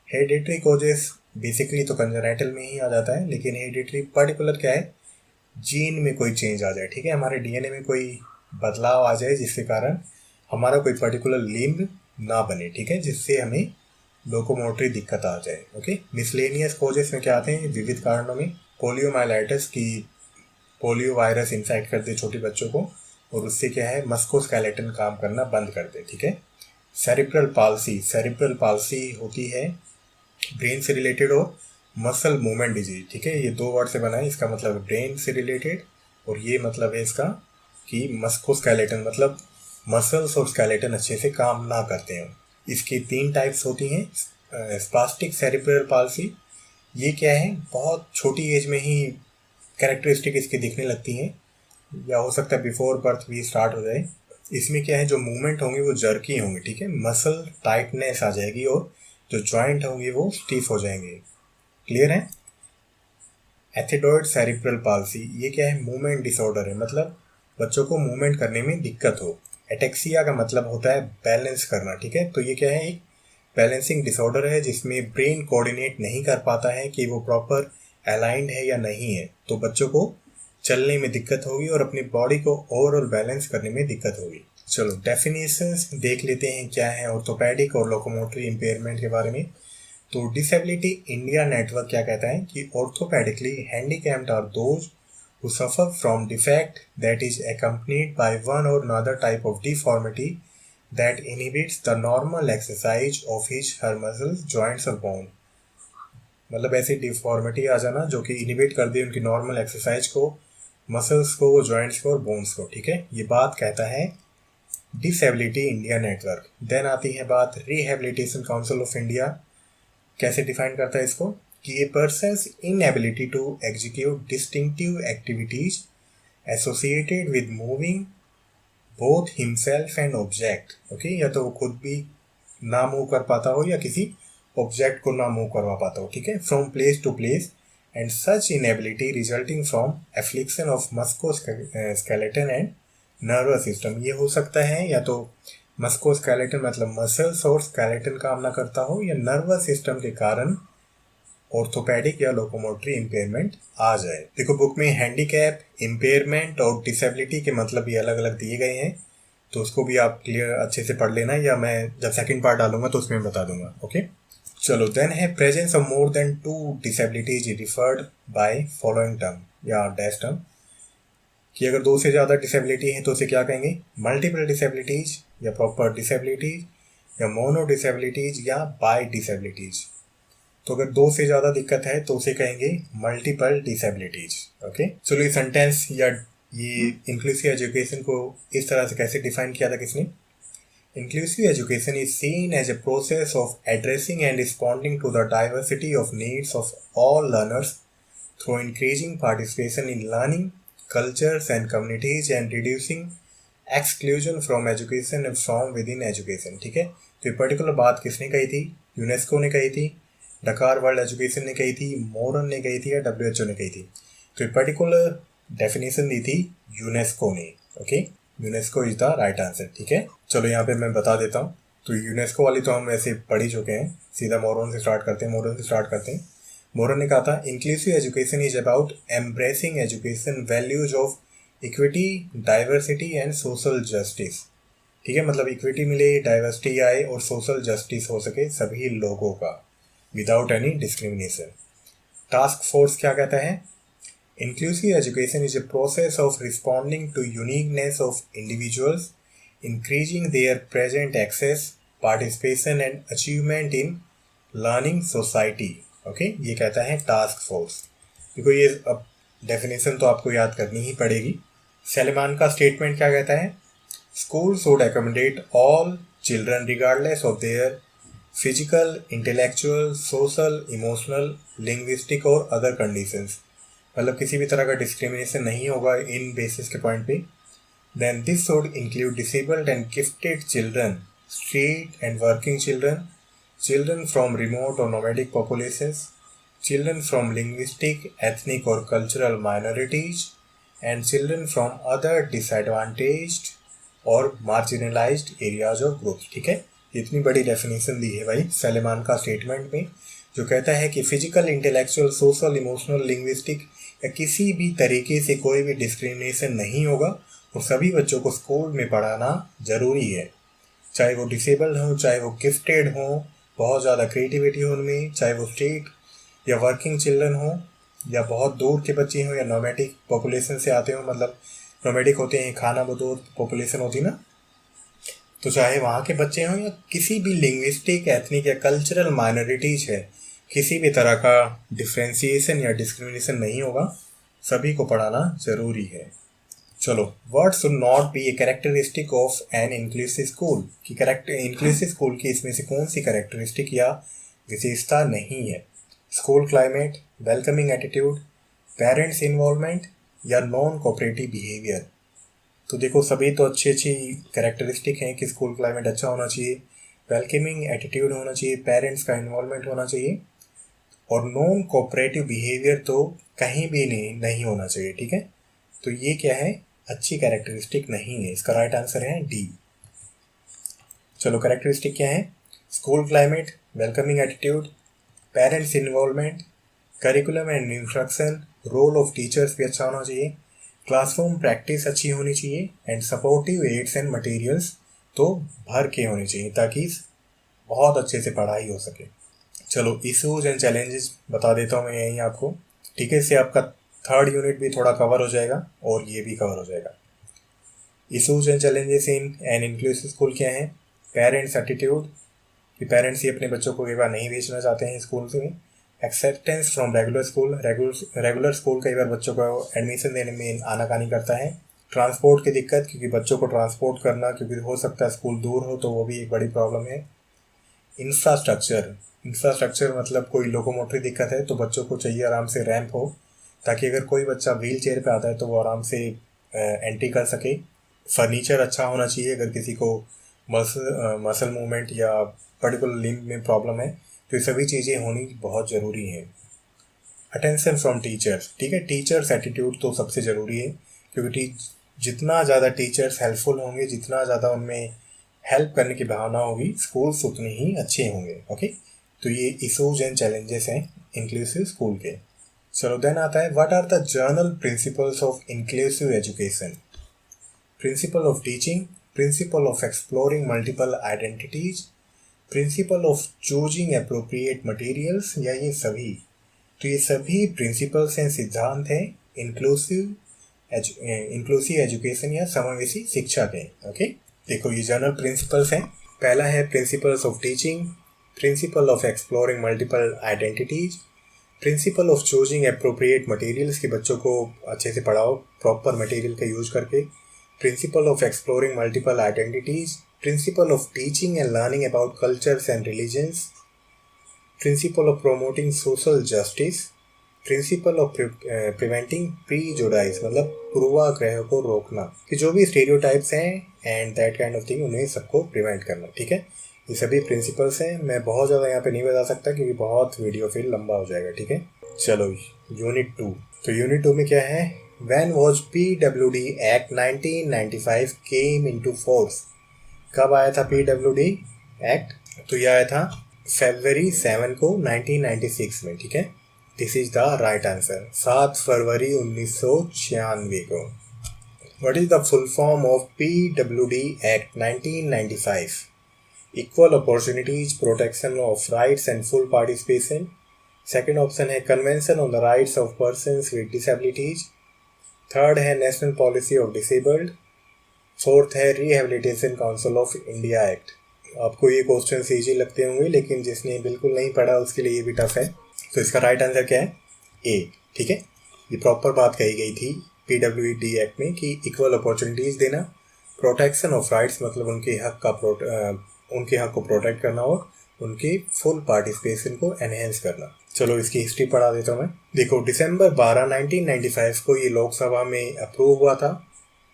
हेरिडिटरी कोजेस बेसिकली तो कंजेनाइटल में ही आ जाता है, लेकिन हेरिडिटरी पर्टिकुलर क्या है, जीन में कोई चेंज आ जाए। ठीक है, हमारे डीएनए में कोई बदलाव आ जाए जिसके कारण हमारा कोई पर्टिकुलर लिम्ब ना बने। ठीक है, जिससे हमें लोकोमोटरी दिक्कत आ जाए। ओके, मिसलेनियस कोजेस में क्या आते हैं, विविध कारणों में पोलियोमाइलाइटिस की पोलियो वायरस इन्फेक्ट कर दे छोटे बच्चों को और उससे क्या है मस्कोस्केलेटन काम करना बंद कर दे। ठीक है, सेरिब्रल पाल्सी, सेरिब्रल पाल्सी होती है ब्रेन से रिलेटेड और मसल मूवमेंट डिजीज। ठीक है, ये 2 वर्ड से बना है, इसका मतलब ब्रेन से रिलेटेड और ये मतलब है इसका कि मस्कोस्केलेटन मतलब मसल्स और स्केलेटन अच्छे से काम ना करते हैं। इसकी 3 टाइप्स होती हैं, स्पास्टिक सेरिब्रल पाल्सी, ये क्या है, बहुत छोटी एज में ही कैरेक्टरिस्टिक इसकी दिखने लगती हैं, या हो सकता है बिफोर बर्थ भी स्टार्ट हो जाए। इसमें क्या है, जो मूवमेंट होंगे वो जर्की होंगे, ठीक है, मसल टाइटनेस आ जाएगी और जो जॉइंट होंगे वो स्टिफ हो जाएंगे। क्लियर है? एथिडॉइड सेरिब्रल पाल्सी, ये क्या है, मूवमेंट डिसऑर्डर है, मतलब बच्चों को मूवमेंट करने में दिक्कत हो। एटेक्सिया का मतलब होता है बैलेंस करना, ठीक है, तो ये क्या है, एक बैलेंसिंग डिसऑर्डर है जिसमें ब्रेन कोऑर्डिनेट नहीं कर पाता है कि वो प्रॉपर अलाइंड है या नहीं है, तो बच्चों को चलने में दिक्कत होगी और अपनी बॉडी को ओवरऑल बैलेंस करने में दिक्कत होगी। चलो डेफिनेशंस देख लेते हैं क्या है ऑर्थोपेडिक और लोकोमोटरी इम्पेयरमेंट के बारे में। तो डिसेबिलिटी इंडिया नेटवर्क क्या कहता है कि orthopedically handicapped are those who suffer from defect that is accompanied by one or another type of deformity that inhibits the normal exercise of his her muscles, joints or bone। मतलब ऐसी deformity आ जाना जो कि inhibit कर दे उनकी normal exercise को, muscles को, joints को और बोन्स को, ठीक है, ये बात कहता है डिसेबिलिटी इंडिया नेटवर्क। देन आती है बात रिहेबिलिटेशन काउंसिल ऑफ इंडिया, कैसे डिफाइन करता है इसको कि a person's inability to execute distinctive activities associated with moving both himself and object. Okay, या तो वो खुद भी ना मूव कर पाता हो या किसी ऑब्जेक्ट को ना मूव करवा पाता हो, ठीक है, from place to place, and such inability resulting from affliction of musculoskeleton and nervous system. ये हो सकता है या तो मस्कुलोस्केलेटन मतलब मसल्स और स्केलेटन काम ना करता हो, या नर्वस सिस्टम के कारण ऑर्थोपेडिक या लोकोमोटरी इम्पेयरमेंट आ जाए। देखो बुक में हैंडीकैप, इम्पेयरमेंट और डिसेबिलिटी के मतलब ये अलग अलग दिए गए हैं, तो उसको भी आप क्लियर अच्छे से पढ़ लेना, या मैं जब सेकंड पार्ट डालूंगा तो उसमें बता दूंगा। ओके, चलो देन है presence of more than 2 disabilities referred by following term या डैश टर्म, कि अगर 2 से ज़्यादा डिसेबिलिटी है तो उसे क्या कहेंगे, मल्टीपल डिसेबिलिटीज या प्रॉपर डिसेबिलिटीज या मोनो डिसेबिलिटीज या बाय डिसेबिलिटीज। तो अगर 2 से ज़्यादा दिक्कत है तो उसे कहेंगे मल्टीपल डिसेबिलिटीज। ओके, चलो ये सेंटेंस या ये इंक्लूसिव एजुकेशन को इस तरह से कैसे डिफाइन किया था किसने, inclusive education is seen as a process of addressing and responding to the diversity of needs of all learners through increasing participation in learning, cultures and communities and reducing exclusion from education and from within education। ठीक है, तो ये particular बात किसने कही थी, UNESCO ने कही थी, डकार वर्ल्ड एजुकेशन ने कही थी, मोरन ने कही थी या WHO ने कही थी। तो ये पर्टिकुलर डेफिनेशन दी थी यूनेस्को ने। Okay, UNESCO is the right answer. ठीक है, चलो यहाँ पे मैं बता देता हूँ। तो यूनेस्को वाली तो हम वैसे पढ़ ही चुके हैं, सीधा मोरन से स्टार्ट करते हैं। मोरन ने कहा था inclusive education is about embracing education values of equity, diversity and social justice. ठीक है, मतलब इक्विटी मिले, डाइवर्सिटी आए और सोशल जस्टिस हो सके सभी लोगों का without any discrimination. Task force क्या कहता है, inclusive education is a process of responding to uniqueness of individuals, increasing their present access, participation and achievement in learning society। Okay, ये कहता है टास्क फोर्स। देखो ये अब डेफिनेशन तो आपको याद करनी ही पड़ेगी। सैलिमान का स्टेटमेंट क्या कहता है, school should accommodate all children regardless of their physical, intellectual, social, emotional, linguistic और अदर कंडीशंस। मतलब किसी भी तरह का डिस्क्रिमिनेशन नहीं होगा इन बेसिस के पॉइंट पे। Then this should include disabled and gifted children, street and working children, children from remote और nomadic populations, children from linguistic, ethnic और cultural minorities and children from other disadvantaged और marginalised areas of groups. ठीक है, इतनी बड़ी definition दी है भाई सैलिमान का स्टेटमेंट में, जो कहता है कि physical, intellectual, social, emotional, linguistic या किसी भी तरीके से कोई भी डिस्क्रिमिनेशन नहीं होगा और सभी बच्चों को स्कूल में पढ़ाना ज़रूरी है, चाहे वो डिसेबल्ड हों, चाहे वो गिफ्टेड हों, बहुत ज़्यादा क्रिएटिविटी हो उनमें, चाहे वो स्ट्रीट या वर्किंग चिल्ड्रन हों, या बहुत दूर के बच्चे हों, या नोमैडिक पॉपुलेशन से आते हों, मतलब नोमैडिक होते हैं खाना बदोर पॉपुलेशन होती ना, तो चाहे वहाँ के बच्चे हों या किसी भी लिंग्विस्टिक, एथनिक या कल्चरल माइनॉरिटीज है, किसी भी तरह का डिफ्रेंसिएशन या डिस्क्रिमिनेशन नहीं होगा, सभी को पढ़ाना ज़रूरी है। चलो, what should not be a characteristic of an inclusive school, कि इंक्लूसिव स्कूल की इसमें से कौन सी कैरेक्टरिस्टिक या विशेषता नहीं है। School climate, welcoming attitude, parents involvement या नॉन कोऑपरेटिव बिहेवियर। तो देखो सभी तो अच्छी अच्छी कैरेक्टरिस्टिक हैं कि स्कूल क्लाइमेट अच्छा होना चाहिए, वेलकमिंग एटीट्यूड होना चाहिए, पेरेंट्स का इन्वॉल्वमेंट होना चाहिए और नॉन कोऑपरेटिव बिहेवियर तो कहीं भी नहीं होना चाहिए। ठीक है, तो ये क्या है, अच्छी कैरेक्टरिस्टिक नहीं है। इसका राइट आंसर है डी। चलो कैरेक्टरिस्टिक क्या है, school climate, welcoming attitude, parents involvement, curriculum and instruction, role of teachers भी अच्छा होना चाहिए, क्लासरूम प्रैक्टिस अच्छी होनी चाहिए and supportive aids and materials तो भर के होने चाहिए ताकि बहुत अच्छे से पढ़ाई हो सके। चलो इशूज एंड चैलेंजेस बता देता हूँ मैं यहीं आपको। ठीक है, इससे आपका थर्ड यूनिट भी थोड़ा कवर हो जाएगा और ये भी कवर हो जाएगा। Issues and challenges in an inclusive school क्या है, पेरेंट्स एटीट्यूड कि पेरेंट्स ही अपने बच्चों को कई बार नहीं भेजना चाहते हैं स्कूल में, acceptance from regular school, regular school कई बार बच्चों को एडमिशन देने में आनाकानी करता है, ट्रांसपोर्ट की दिक्कत क्योंकि बच्चों को ट्रांसपोर्ट करना क्योंकि हो सकता है स्कूल दूर हो तो वो भी एक बड़ी प्रॉब्लम है, इंफ्रास्ट्रक्चर मतलब कोई लोकोमोटरी दिक्कत है तो बच्चों को चाहिए आराम से रैंप हो ताकि अगर कोई बच्चा व्हील चेयर पर आता है तो वो आराम से एंट्री कर सके, फर्नीचर अच्छा होना चाहिए अगर किसी को मसल मूवमेंट या पर्टिकुलर लिम्ब में प्रॉब्लम है तो ये सभी चीज़ें होनी बहुत ज़रूरी है। अटेंशन फ्रॉम टीचर्स, ठीक है, टीचर्स एटीट्यूड तो सबसे ज़रूरी है क्योंकि जितना ज़्यादा टीचर्स हेल्पफुल होंगे, जितना ज़्यादा उनमें हेल्प करने की भावना होगी, स्कूल्स उतने ही अच्छे होंगे। ओके, तो ये इशूज एंड चैलेंजेस हैं इंक्लूसिव स्कूल के। चलो देन आता है what are the general principles of inclusive education. Principle of teaching, principle of exploring multiple identities, principle of choosing appropriate materials या ये सभी। तो ये सभी प्रिंसिपल्स हैं, सिद्धांत हैं इंक्लूसिव एजुकेशन या समावेशी शिक्षा के। ओके, देखो ये जनरल प्रिंसिपल्स हैं। पहला है principles of teaching, principle of exploring multiple identities, principle of choosing appropriate materials कि बच्चों को अच्छे से पढ़ाओ प्रॉपर मटेरियल का यूज करके, principle of exploring multiple identities, principle of teaching and learning about cultures and religions, principle of promoting social justice, principle of preventing prejudice मतलब पूर्वाग्रह को रोकना कि जो भी स्टेरियोटाइप्स हैं and that kind of thing उन्हें सबको प्रिवेंट करना। ठीक है, ये सभी प्रिंसिपल्स हैं। मैं बहुत ज़्यादा यहाँ पे नहीं बता सकता क्योंकि बहुत वीडियो फिर लंबा हो जाएगा। ठीक है, चलो यूनिट 2। तो यूनिट 2 में क्या है, when was PWD act 1995 came into force. कब आया था PWD एक्ट, तो यह आया था February 7 को 1996 में। ठीक है, this is the right answer, 7 फरवरी 1996 को। What is the full form of PWD act 1995? Equal opportunities protection of rights and full participation. Second option है convention on the rights of persons with disabilities. Third है national policy of disabled. Fourth है rehabilitation council of India act. आपको ये question easy लगते होंगे लेकिन जिसने बिल्कुल नहीं पढ़ा उसके लिए ये भी टफ है। तो इसका राइट आंसर क्या है, ए। ठीक है, ये प्रॉपर बात कही गई थी PWD एक्ट में कि इक्वल अपॉर्चुनिटीज देना, प्रोटेक्शन ऑफ राइट्स मतलब उनके हक को प्रोटेक्ट करना और उनके फुल पार्टिसिपेशन को एनहेंस करना। चलो इसकी हिस्ट्री पढ़ा देता हूँ मैं। देखो दिसंबर 12 1995 को ये लोकसभा में अप्रूव हुआ था।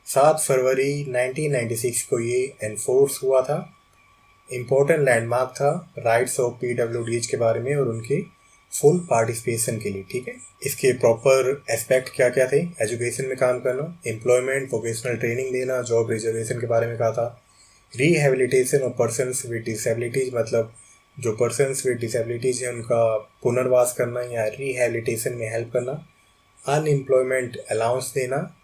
7 फरवरी 1996 को ये एनफोर्स हुआ था। इम्पोर्टेंट लैंडमार्क था राइट्स ऑफ PWDs के बारे में और उनके फुल पार्टिसिपेशन के लिए। ठीक है, इसके प्रॉपर एस्पेक्ट क्या क्या थे, एजुकेशन में काम करना, एम्प्लॉयमेंट, वोकेशनल ट्रेनिंग देना, जॉब रिजर्वेशन के बारे में कहा था, rehabilitation of persons with disabilities मतलब जो पर्सन्स विद डिसेबिलिटीज हैं उनका पुनर्वास करना या रिहेबिलिटेशन में हेल्प करना, अनएम्प्लॉयमेंट अलाउंस देना,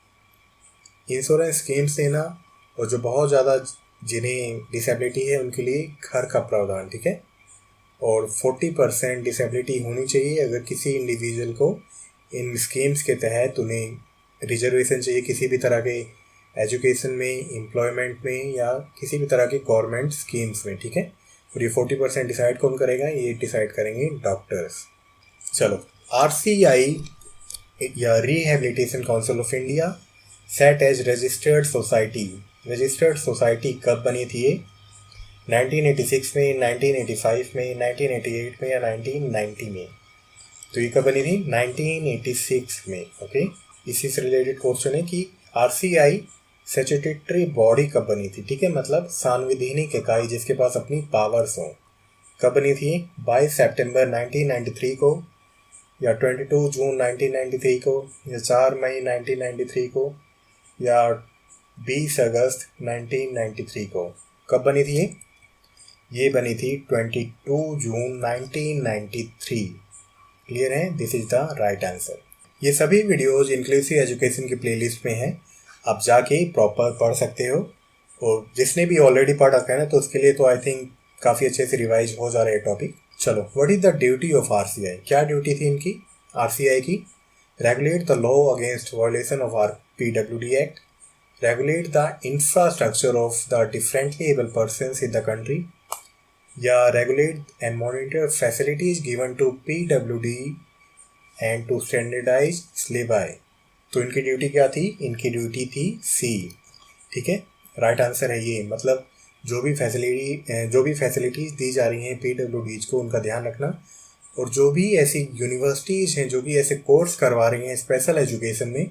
इंश्योरेंस स्कीम्स देना और जो बहुत ज़्यादा जिन्हें डिसेबिलिटी है उनके लिए घर का प्रावधान। ठीक है, और 40% डिसेबिलिटी होनी चाहिए अगर किसी इंडिविजुअल को इन स्कीम्स के तहत उन्हें रिजर्वेशन चाहिए किसी भी तरह के एजुकेशन में, एम्प्लॉयमेंट में या किसी भी तरह की गवर्नमेंट स्कीम्स में। ठीक है, और ये 40% डिसाइड कौन करेगा, ये डिसाइड करेंगे डॉक्टर्स। चलो RCI या rehabilitation council of India set as registered society. Registered society कब बनी थी ये, 1986 में, 1985 में, 1988 में या 1990 में। तो ये कब बनी थी? 1986 में। ओके, इसी से रिलेटेड क्वेश्चन है कि RCI स्टैट्यूटरी बॉडी कब बनी थी? ठीक है, मतलब सांविधानिक इकाई जिसके पास अपनी पावर्स हों। कब बनी थी? 22 सितंबर 1993 को, या 22 जून 1993 को, या 4 मई 1993 को, या 20 अगस्त 1993 को। कब बनी थी ये बनी थी 22 जून 1993। क्लियर है? This is the right answer. ये सभी वीडियोस इंक्लूसिव एजुकेशन की प्लेलिस्ट में हैं, आप जाके प्रॉपर पढ़ सकते हो। और जिसने भी ऑलरेडी पढ़ रखा है ना, तो उसके लिए तो आई थिंक काफ़ी अच्छे से रिवाइज हो जा रहा है टॉपिक। चलो, what is the duty of RCI? क्या ड्यूटी थी इनकी RCI की? Regulate the law against violation of PWD act, regulate the infrastructure of the differently able persons in the country, या regulate and monitor facilities given to PWD and to standardise syllabus. तो इनकी duty क्या थी? इनकी duty थी सी। ठीक है, right answer है ये। मतलब जो भी फैसिलिटीज़ दी जा रही हैं PWDs को, उनका ध्यान रखना। और जो भी ऐसी यूनिवर्सिटीज़ हैं जो भी ऐसे कोर्स करवा रही हैं स्पेशल एजुकेशन में,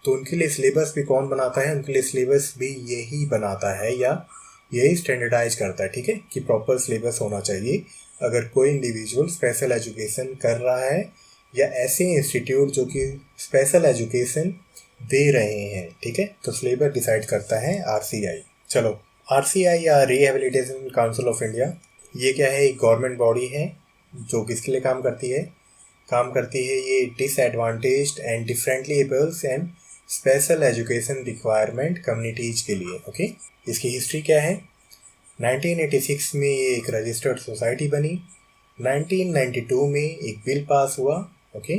तो उनके लिए सिलेबस भी कौन बनाता है? उनके लिए सिलेबस भी यही बनाता है या यही स्टैंडर्डाइज करता है। ठीक है, कि प्रॉपर सिलेबस होना चाहिए अगर कोई इंडिविजुअल स्पेशल एजुकेशन कर रहा है, या ऐसे इंस्टीट्यूट जो कि स्पेशल एजुकेशन दे रहे हैं। ठीक है, तो सिलेबस डिसाइड करता है RCI। चलो, RCI या रिहेबिलिटेशन काउंसिल ऑफ इंडिया, ये क्या है? एक गवर्नमेंट बॉडी है जो किसके लिए काम करती है? काम करती है ये disadvantaged and differently ables and special education requirement communities के लिए। ओके, इसकी हिस्ट्री क्या है? 1986 में ये एक रजिस्टर्ड सोसाइटी बनी। 1992 में एक बिल पास हुआ। ओके,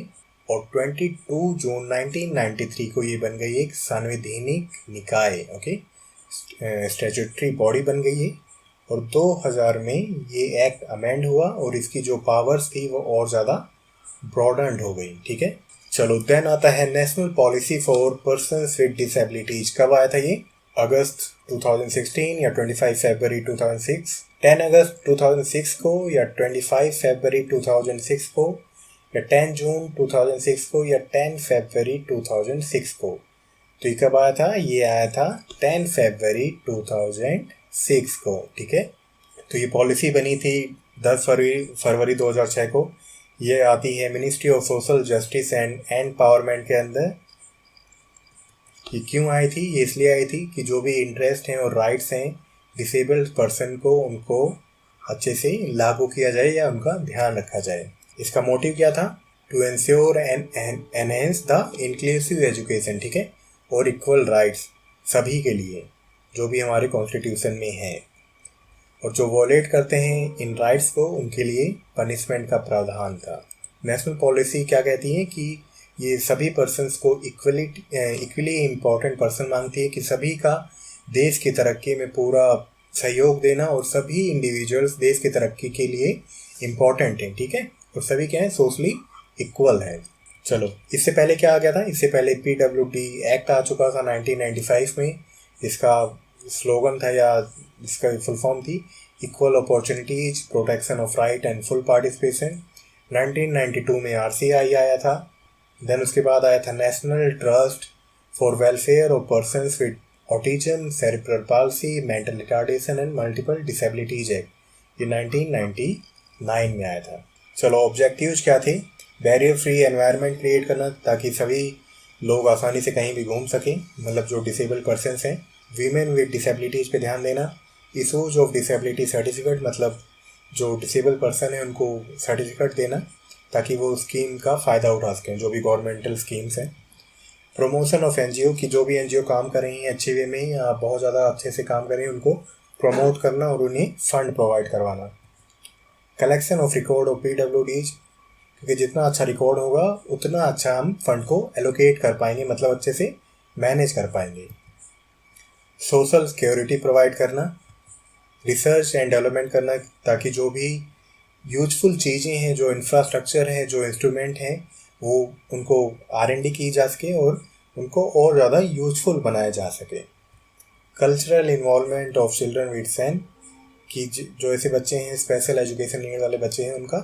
और 22 जून 1993 को ये बन गई एक संवैधानिक निकाय। ओके, स्टैट्यूटरी बॉडी बन गई है। और 2000 में ये एक्ट अमेंड हुआ और इसकी जो पावर्स थी वो और ज़्यादा ब्रॉडन्ड हो गई। ठीक है, चलो, देन आता है national policy for persons with disabilities. कब आया था ये? अगस्त 2016 या 25 फरवरी 2006, 10 अगस्त 2006 को, या 25 फरवरी 2006 को, या 10 जून 2006 को, या 10 फरवरी 2006 को। तो ये कब आया था? ये आया था 10 फरवरी 2006 को। ठीक है, तो ये पॉलिसी बनी थी 10 फरवरी 2006 को। ये आती है ministry of social justice and empowerment के अंदर। ये क्यों आई थी? ये इसलिए आई थी कि जो भी इंटरेस्ट हैं और राइट्स हैं डिसेबल्ड पर्सन को, उनको अच्छे से लागू किया जाए या उनका ध्यान रखा जाए। इसका मोटिव क्या था? To ensure and enhance the inclusive education. ठीक है, और इक्वल राइट्स सभी के लिए जो भी हमारे कॉन्स्टिट्यूशन में है। और जो वॉलेट करते हैं इन राइट्स को, उनके लिए पनिशमेंट का प्रावधान था। नेशनल पॉलिसी क्या कहती है कि ये सभी पर्सन्स को इक्वली इम्पोर्टेंट पर्सन मांगती है, कि सभी का देश की तरक्की में पूरा सहयोग देना, और सभी इंडिविजुअल्स देश की तरक्की के लिए इम्पोर्टेंट हैं। ठीक है, और सभी क्या है? सोशली इक्वल है। चलो, इससे पहले क्या आ गया था? इससे पहले PWD एक्ट आ चुका था 1995 में। इसका स्लोगन था, या इसका फुल फॉर्म थी, equal opportunities, protection of right and full participation. 1992 में RCI आया था। देन उसके बाद आया था national trust for welfare of persons with autism, cerebral palsy, mental retardation and multiple disabilities act. ये 1999 में आया था। चलो, ऑब्जेक्टिव्स क्या थे? बैरियर फ्री एनवायरनमेंट क्रिएट करना ताकि सभी लोग आसानी से कहीं भी घूम सकें, मतलब जो डिसेबल्ड पर्सन्स हैं। वीमेन विद डिसेबिलिटीज़ पे ध्यान देना। इशूज ऑफ डिसेबिलिटी सर्टिफिकेट, मतलब जो डिसेबल्ड पर्सन है उनको सर्टिफिकेट देना ताकि वो स्कीम का फ़ायदा उठा सकें, जो भी गवर्नमेंटल स्कीम्स हैं। प्रमोशन ऑफ NGO, की जो भी NGO काम कर रही हैं अच्छे वे में या बहुत ज़्यादा अच्छे से काम कर रही हैं, उनको प्रमोट करना और उन्हें फंड प्रोवाइड करवाना। Collection of record of PWDs, क्योंकि जितना अच्छा रिकॉर्ड होगा उतना अच्छा हम फंड को एलोकेट कर पाएंगे, मतलब अच्छे से मैनेज कर पाएंगे। सोशल सिक्योरिटी प्रोवाइड करना। रिसर्च एंड डेवलपमेंट करना ताकि जो भी यूजफुल चीज़ें हैं, जो इंफ्रास्ट्रक्चर है, जो इंस्ट्रूमेंट हैं, वो उनको R&D की जा सके और उनको और ज़्यादा यूजफुल बनाया जा सके। Cultural involvement of children with SEN, कि जो ऐसे बच्चे हैं, स्पेशल एजुकेशन नीड वाले बच्चे हैं, उनका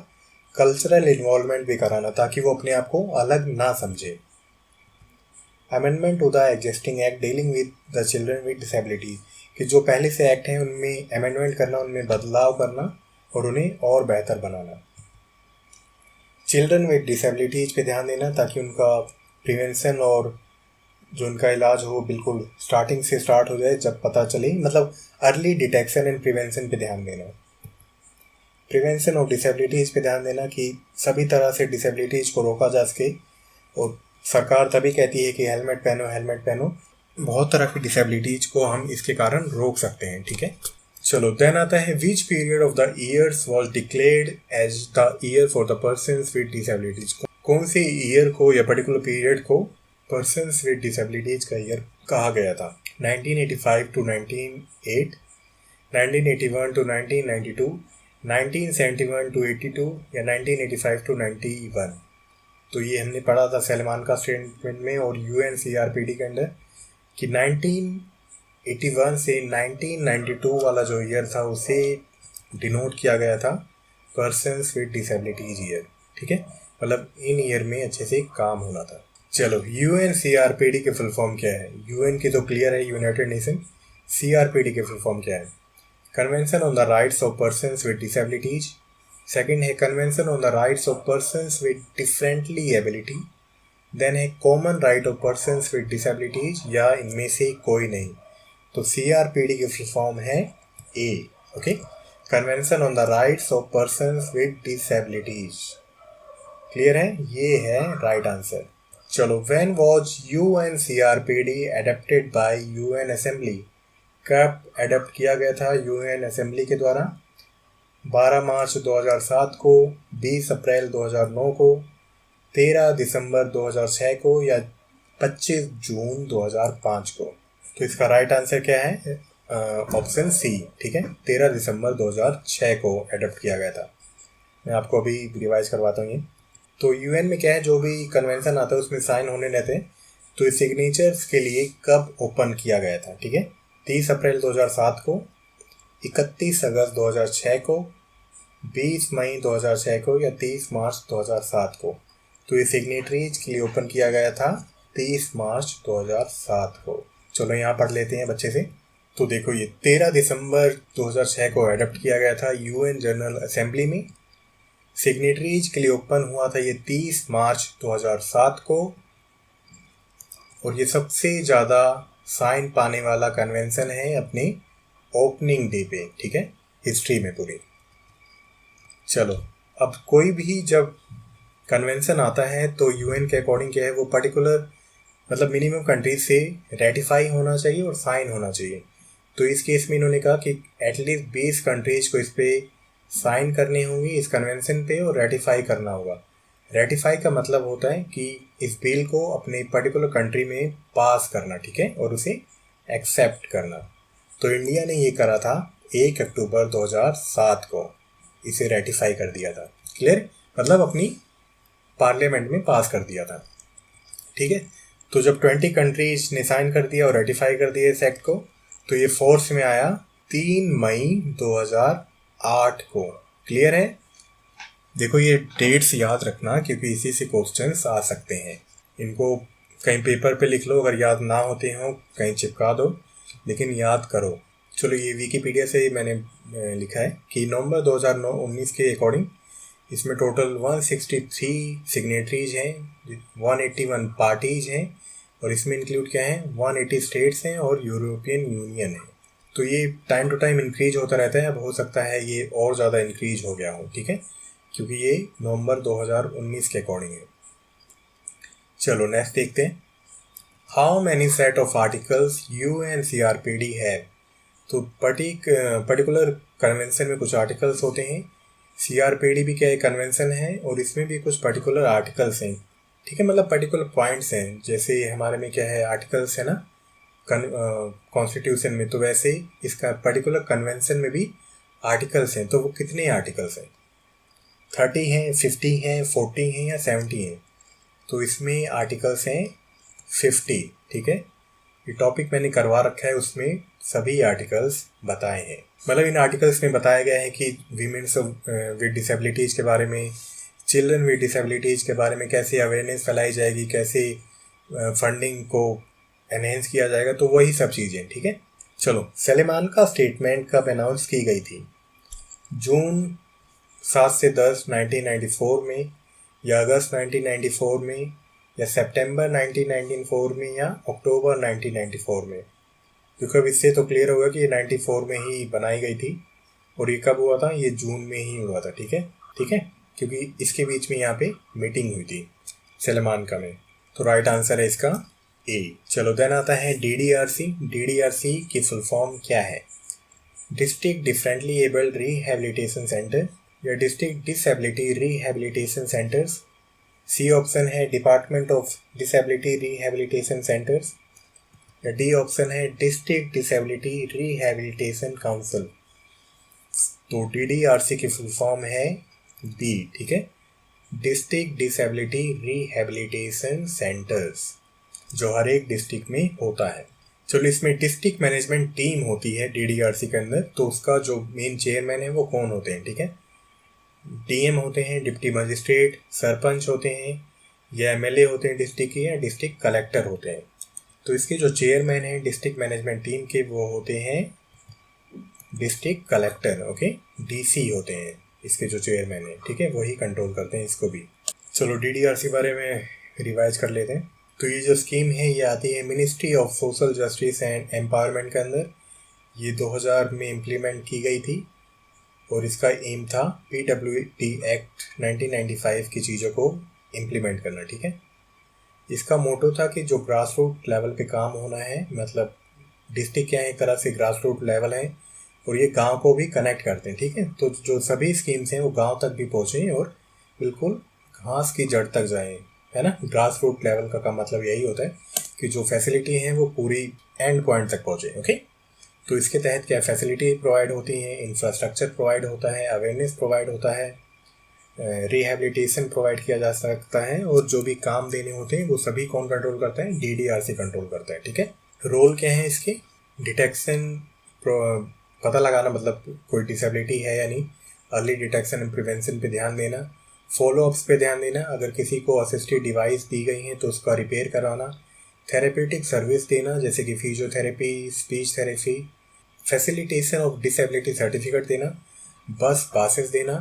कल्चरल इन्वॉल्वमेंट भी कराना ताकि वो अपने आप को अलग ना समझे। Amendment to the existing act dealing with the children with disability, कि जो पहले से एक्ट हैं उनमें अमेंडमेंट करना, उनमें बदलाव करना और उन्हें और बेहतर बनाना। चिल्ड्रन विद डिसेबिलिटीज पे ध्यान देना ताकि उनका प्रिवेंशन और जो उनका इलाज हो बिल्कुल स्टार्टिंग से स्टार्ट हो जाए, जब पता चले, मतलब अर्ली डिटेक्शन एंड प्रिवेंशन पे ध्यान देना। प्रिवेंशन ऑफ डिसेबिलिटीज़ पे ध्यान देना कि सभी तरह से डिसेबिलिटीज़ को रोका जा सके, और सरकार तभी कहती है कि हेलमेट पहनो, हेलमेट पहनो। बहुत तरह की डिसेबिलिटीज़ को हम इसके कारण रोक सकते हैं, ठीक है। चलो देन आता है which period of the years was declared as the year for the persons with disabilities. कौन से ईयर को या पर्टिकुलर पीरियड को पर्सन्स विद डिसेबिलिटीज का ईयर कहा गया था? 1985 to 1908, 1981 to 1992, 1971 to 82 या 1985 to 91। तो ये हमने पढ़ा था सलमान का स्टेटमेंट में और UNCRPD के अंदर कि 1981 से 1992 वाला जो ईयर था उसे डिनोट किया गया था पर्सन्स विद डिसेबिलिटीज ईयर, ठीक है। मतलब इन ईयर में अच्छे से काम होना था। चलो UNCRPD के फुल फॉर्म क्या है? UN की तो क्लियर है, यूनाइटेड नेशन। CRPD के फुल फॉर्म क्या है? Convention on the rights of persons with disabilities. Second है convention on the rights of persons with differently ability. Then है common right of persons with disabilities या इनमें से कोई नहीं। तो CRPD की फुल फॉर्म है A, okay, convention on the rights of persons with disabilities. Clear है? ये है राइट आंसर। चलो when was UNCRPD adapted by UN assembly. कब अडेप्ट किया गया था UN असेंबली के द्वारा? 12 मार्च 2007 को, 20 अप्रैल 2009 को, 13 दिसंबर 2006 को या 25 जून 2005 को। तो इसका राइट आंसर क्या है? ऑप्शन सी, ठीक है, 13 दिसंबर 2006 को अडेप्ट किया गया था। मैं आपको अभी रिवाइज करवाता हूँ ये। तो UN में क्या है, जो भी कन्वेंशन आता है उसमें साइन होने रहते हैं। तो इस सिग्नेचर्स के लिए कब ओपन किया गया था? ठीक है, 30 अप्रैल 2007 को, 31 अगस्त 2006 को, 20 मई 2006 को या 30 मार्च 2007 को। तो ये सिग्नेटरीज के लिए ओपन किया गया था 30 मार्च 2007 को। चलो यहाँ पढ़ लेते हैं बच्चे से। तो देखो ये 13 दिसंबर 2006 को अडॉप्ट किया गया था UN जनरल असेंबली में। सिग्नेटरीज के लिए ओपन हुआ था ये 30 मार्च 2007 को, और ये सबसे ज़्यादा साइन पाने वाला कन्वेंशन है अपने ओपनिंग डे पे, ठीक है, हिस्ट्री में पूरी। चलो अब कोई भी जब कन्वेंशन आता है तो UN के अकॉर्डिंग क्या है, वो पर्टिकुलर मतलब मिनिमम कंट्रीज से रेटिफाई होना चाहिए और साइन होना चाहिए। तो इस केस में इन्होंने कहा कि एटलीस्ट 20 कंट्रीज को इस पर साइन करने होंगे इस कन्वेंशन पे और रेटिफाई करना होगा। रेटिफाई का मतलब होता है कि इस बिल को अपने पर्टिकुलर कंट्री में पास करना, ठीक है, और उसे एक्सेप्ट करना। तो इंडिया ने ये करा था 1 अक्टूबर 2007 को, इसे रेटिफाई कर दिया था। क्लियर? मतलब अपनी पार्लियामेंट में पास कर दिया था, ठीक है। तो जब 20 कंट्रीज ने साइन कर दिया और रेटिफाई कर दिया इस एक्ट को, तो ये फोर्स में आया 3 मई 2008 को। क्लियर है? देखो ये डेट्स याद रखना क्योंकि इसी से क्वेश्चंस आ सकते हैं। इनको कहीं पेपर पे लिख लो, अगर याद ना होते हो कहीं चिपका दो, लेकिन याद करो। चलो ये विकीपीडिया से मैंने लिखा है कि नवंबर 2019 के अकॉर्डिंग इसमें टोटल 163 सिग्नेटरीज हैं, 181 पार्टीज हैं, और इसमें इंक्लूड क्या है, 180 स्टेट्स हैं और यूरोपियन यूनियन है। तो ये टाइम टू टाइम इंक्रीज होता रहता है। अब हो सकता है ये और ज़्यादा इंक्रीज हो गया हो, ठीक है, क्योंकि ये नवंबर 2019 के अकॉर्डिंग है। चलो नेक्स्ट देखते हैं। How many set of articles UNCRPD है? तो पर्टिकुलर कन्वेंशन में कुछ आर्टिकल्स होते हैं। CRPD भी क्या है, कन्वेंशन है, और इसमें भी कुछ पर्टिकुलर आर्टिकल्स हैं, ठीक है, मतलब पर्टिकुलर पॉइंट्स हैं। जैसे हमारे में क्या है, आर्टिकल्स है ना कॉन्स्टिट्यूशन में, तो वैसे इसका पर्टिकुलर कन्वेंशन में भी आर्टिकल्स हैं। तो वो कितने आर्टिकल्स हैं? 30 हैं, 50 हैं, 40 हैं या 70 हैं? तो इसमें आर्टिकल्स हैं 50, ठीक है। ये टॉपिक मैंने करवा रखा है, उसमें सभी आर्टिकल्स बताए हैं। मतलब इन आर्टिकल्स में बताया गया है कि वीमेंस विद डिसेबिलिटीज़ के बारे में, चिल्ड्रन विद डिसेबिलिटीज़ के बारे में कैसे अवेयरनेस फैलाई जाएगी, कैसे फंडिंग को एनहेंस किया जाएगा, तो वही सब चीज़ें, ठीक है। चलो, सलेमान का स्टेटमेंट कब अनाउंस की गई थी? जून 7 से 10 1994 में, या अगस्त 1994 में, या सितंबर 1994 में, या अक्टूबर 1994 में? क्योंकि अब इससे तो क्लियर होगा कि ये 94 में ही बनाई गई थी, और ये कब हुआ था? ये जून में ही हुआ था, ठीक है, ठीक है, क्योंकि इसके बीच में यहाँ पे मीटिंग हुई थी सलेमान का में। तो राइट आंसर है इसका ए। चलो, देन आता है DDRC। DDRC की फुल फॉर्म क्या है? District differently abled rehabilitation centre, या district disability rehabilitation centres. C option है department of disability rehabilitation centres, या डी ऑप्शन है डिस्ट्रिक्ट डिसेबिलिटी रिहेबिलिटेशन काउंसिल। तो DDRC की फुल फॉर्म है बी, ठीक है, डिस्ट्रिक्ट डिसेबिलिटी रिहेबिलिटेशन सेंटर्स, जो हर एक डिस्ट्रिक्ट में होता है। चलो, इसमें डिस्ट्रिक्ट मैनेजमेंट टीम होती है DDRC के अंदर, तो उसका जो मेन चेयरमैन है वो कौन होते हैं, ठीक है? DM होते हैं, डिप्टी मजिस्ट्रेट, सरपंच होते हैं, या MLA होते हैं डिस्ट्रिक्ट के, या डिस्ट्रिक्ट कलेक्टर होते हैं। तो इसके जो चेयरमैन हैं डिस्ट्रिक्ट मैनेजमेंट टीम के, वो होते हैं डिस्ट्रिक्ट कलेक्टर, ओके, DC होते हैं इसके जो चेयरमैन है, ठीक है, वही कंट्रोल करते हैं इसको भी। चलो, DDRC बारे में रिवाइज कर लेते हैं। तो ये जो स्कीम है ये आती है ministry of social justice and empowerment के अंदर। ये 2000 में इम्प्लीमेंट की गई थी, और इसका एम था PWD एक्ट 1995 की चीज़ों को इम्प्लीमेंट करना, ठीक है। इसका मोटो था कि जो ग्रास रूट लेवल पे काम होना है, मतलब डिस्ट्रिक्ट क्या है, एक तरह से ग्रास रूट लेवल है, और ये गांव को भी कनेक्ट करते हैं, ठीक है। तो जो सभी स्कीम्स हैं वो गांव तक भी पहुँचें और बिल्कुल घास की जड़ तक जाएं, है ना। ग्रास रूट लेवल का मतलब यही होता है कि जो फैसिलिटी हैं वो पूरी एंड पॉइंट तक पहुँचे, ओके। तो इसके तहत क्या फैसिलिटी प्रोवाइड होती हैं, इंफ्रास्ट्रक्चर प्रोवाइड होता है, अवेयरनेस प्रोवाइड होता है, रिहेबिलिटेशन प्रोवाइड किया जा सकता है, और जो भी काम देने होते हैं वो सभी कौन कंट्रोल करता है? DDRC कंट्रोल करता है, ठीक है। रोल क्या है इसके? डिटेक्शन, पता लगाना, मतलब कोई डिसेबिलिटी है या नहीं, अर्ली डिटेक्शन एंड प्रिवेंशन पे ध्यान देना, फॉलोअप्स पे ध्यान देना, अगर किसी को असिस्टिव डिवाइस दी गई है तो उसका रिपेयर करवाना, थेरेपेटिक सर्विस देना जैसे कि physiotherapy, speech therapy, facilitation of disability certificate देना, बस पासेस देना,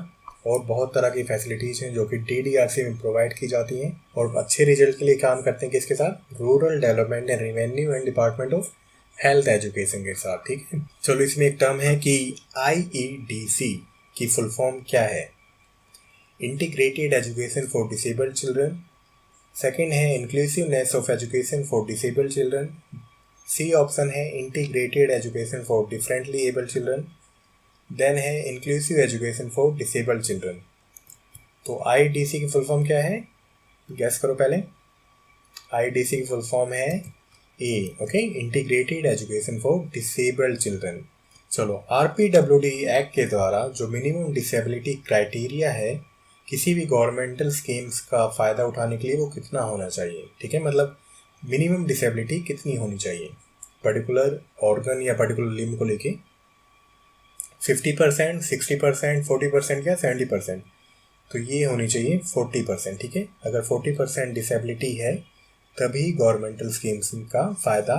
और बहुत तरह की फैसिलिटीज़ हैं जो कि DDRC में प्रोवाइड की जाती हैं, और अच्छे रिजल्ट के लिए काम करते हैं किसके साथ? Rural development and revenue and department of health education के साथ, ठीक है। चलो, इसमें एक टर्म है कि IEDC की फुल फॉर्म क्या है? Integrated education for disabled children. Second है inclusiveness of education for disabled children. C option है integrated education for differently abled children. Then है inclusive education for disabled children. तो IEDC की फुल फॉर्म क्या है? Gas करो पहले। IEDC की फुल फॉर्म है A, okay, integrated education for disabled children. चलो, RPWD एक्ट के द्वारा जो मिनिमम डिसेबिलिटी क्राइटेरिया है किसी भी गवर्नमेंटल स्कीम्स का फ़ायदा उठाने के लिए, वो कितना होना चाहिए, ठीक है। मतलब मिनिमम डिसेबिलिटी कितनी होनी चाहिए पर्टिकुलर ऑर्गन या पर्टिकुलर लिम्ब को लेके? 50%, 60%, 40% या 70%? तो ये होनी चाहिए 40%, ठीक है। अगर 40% डिसेबिलिटी है तभी गवर्नमेंटल स्कीम्स का फ़ायदा